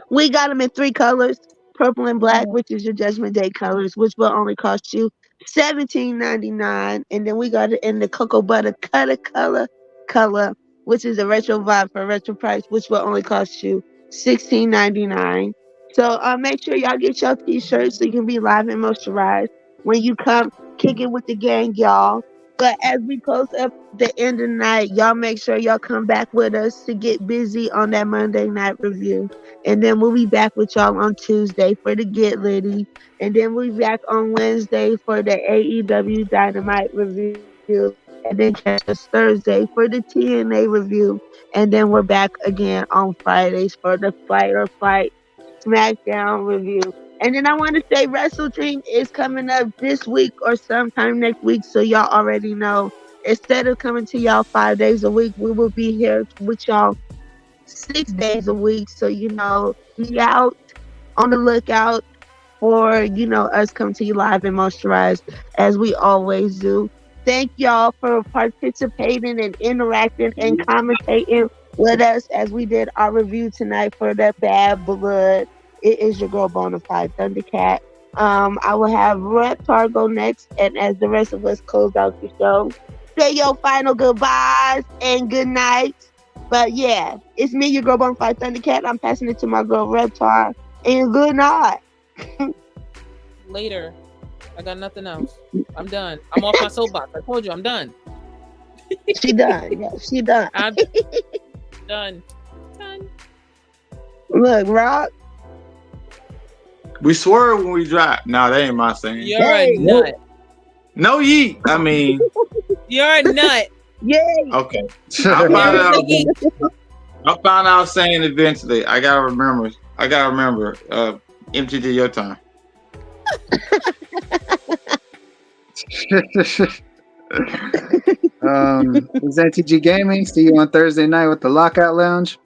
We got them in 3 colors, purple and black, which is your Judgment Day colors, which will only cost you $17.99. And then we got it in the cocoa butter cutter color, which is a retro vibe for a retro price, which will only cost you $16.99. So make sure y'all get your t-shirts so you can be live and moisturized when you come kick it with the gang, y'all. But as we close up the end of the night, y'all make sure y'all come back with us to get busy on that Monday night review. And then we'll be back with y'all on Tuesday for the Get Litty. And then we'll be back on Wednesday for the AEW Dynamite review. And then catch us Thursday for the TNA review. And then we're back again on Fridays for the Fight or Flight SmackDown review. And then I want to say Wrestle Dream is coming up this week or sometime next week, so y'all already know. Instead of coming to y'all 5 days a week, we will be here with y'all 6 days a week. So, be out on the lookout for, us coming to you live and moisturized as we always do. Thank y'all for participating and interacting and commentating with us as we did our review tonight for that Bad Blood. It is your girl Bonafide Thundercat. I will have Reptar go next, and as the rest of us close out the show, say your final goodbyes and good nights. But yeah, it's me, your girl Bonafide Thundercat. I'm passing it to my girl Reptar, and good night. Later. I got nothing else. I'm done. I'm off my soapbox. I told you I'm done. She done. Yeah, she done. I'm done. Look, Rock. We swerve when we drive. No, that ain't my saying. You're a nut. No yeet. I mean, You're a nut. Yay. okay. I'll find out saying eventually. I gotta remember. MTG your time. It's NTG Gaming. See you on Thursday night with the Lockout Lounge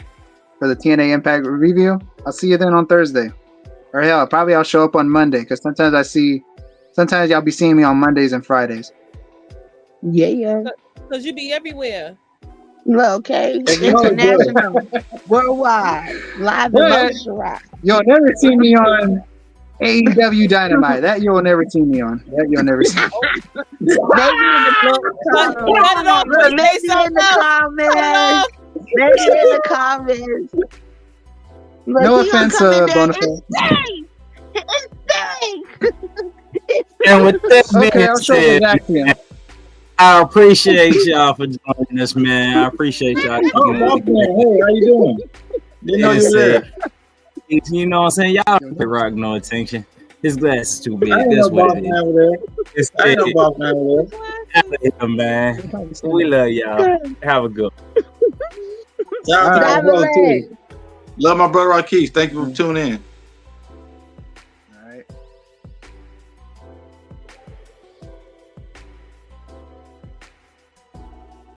for the TNA Impact review. I'll see you then on Thursday. Or hell, probably I'll show up on Monday because sometimes y'all be seeing me on Mondays and Fridays. Yeah. Because you be everywhere. Okay. International. Worldwide. Live and moisturized. You'll never see me on AEW Dynamite. That you'll never see me on. That you'll never see. Maybe in the comments. Look, No offense, Bonafide. Insane. And with that Okay, being I'll show said, the back to you. I appreciate y'all for joining us, man. I appreciate y'all. Hey, how you doing? Didn't know you were there. You know what I'm saying? Y'all don't rock no attention. His glass is too big. I ain't That's no what boss it man is. over there. It's I ain't no big. boss man over there. Man. We love y'all. Have a good one. Shout out to my Have a brother leg. too. Love my brother Rakis. Thank you for tuning in.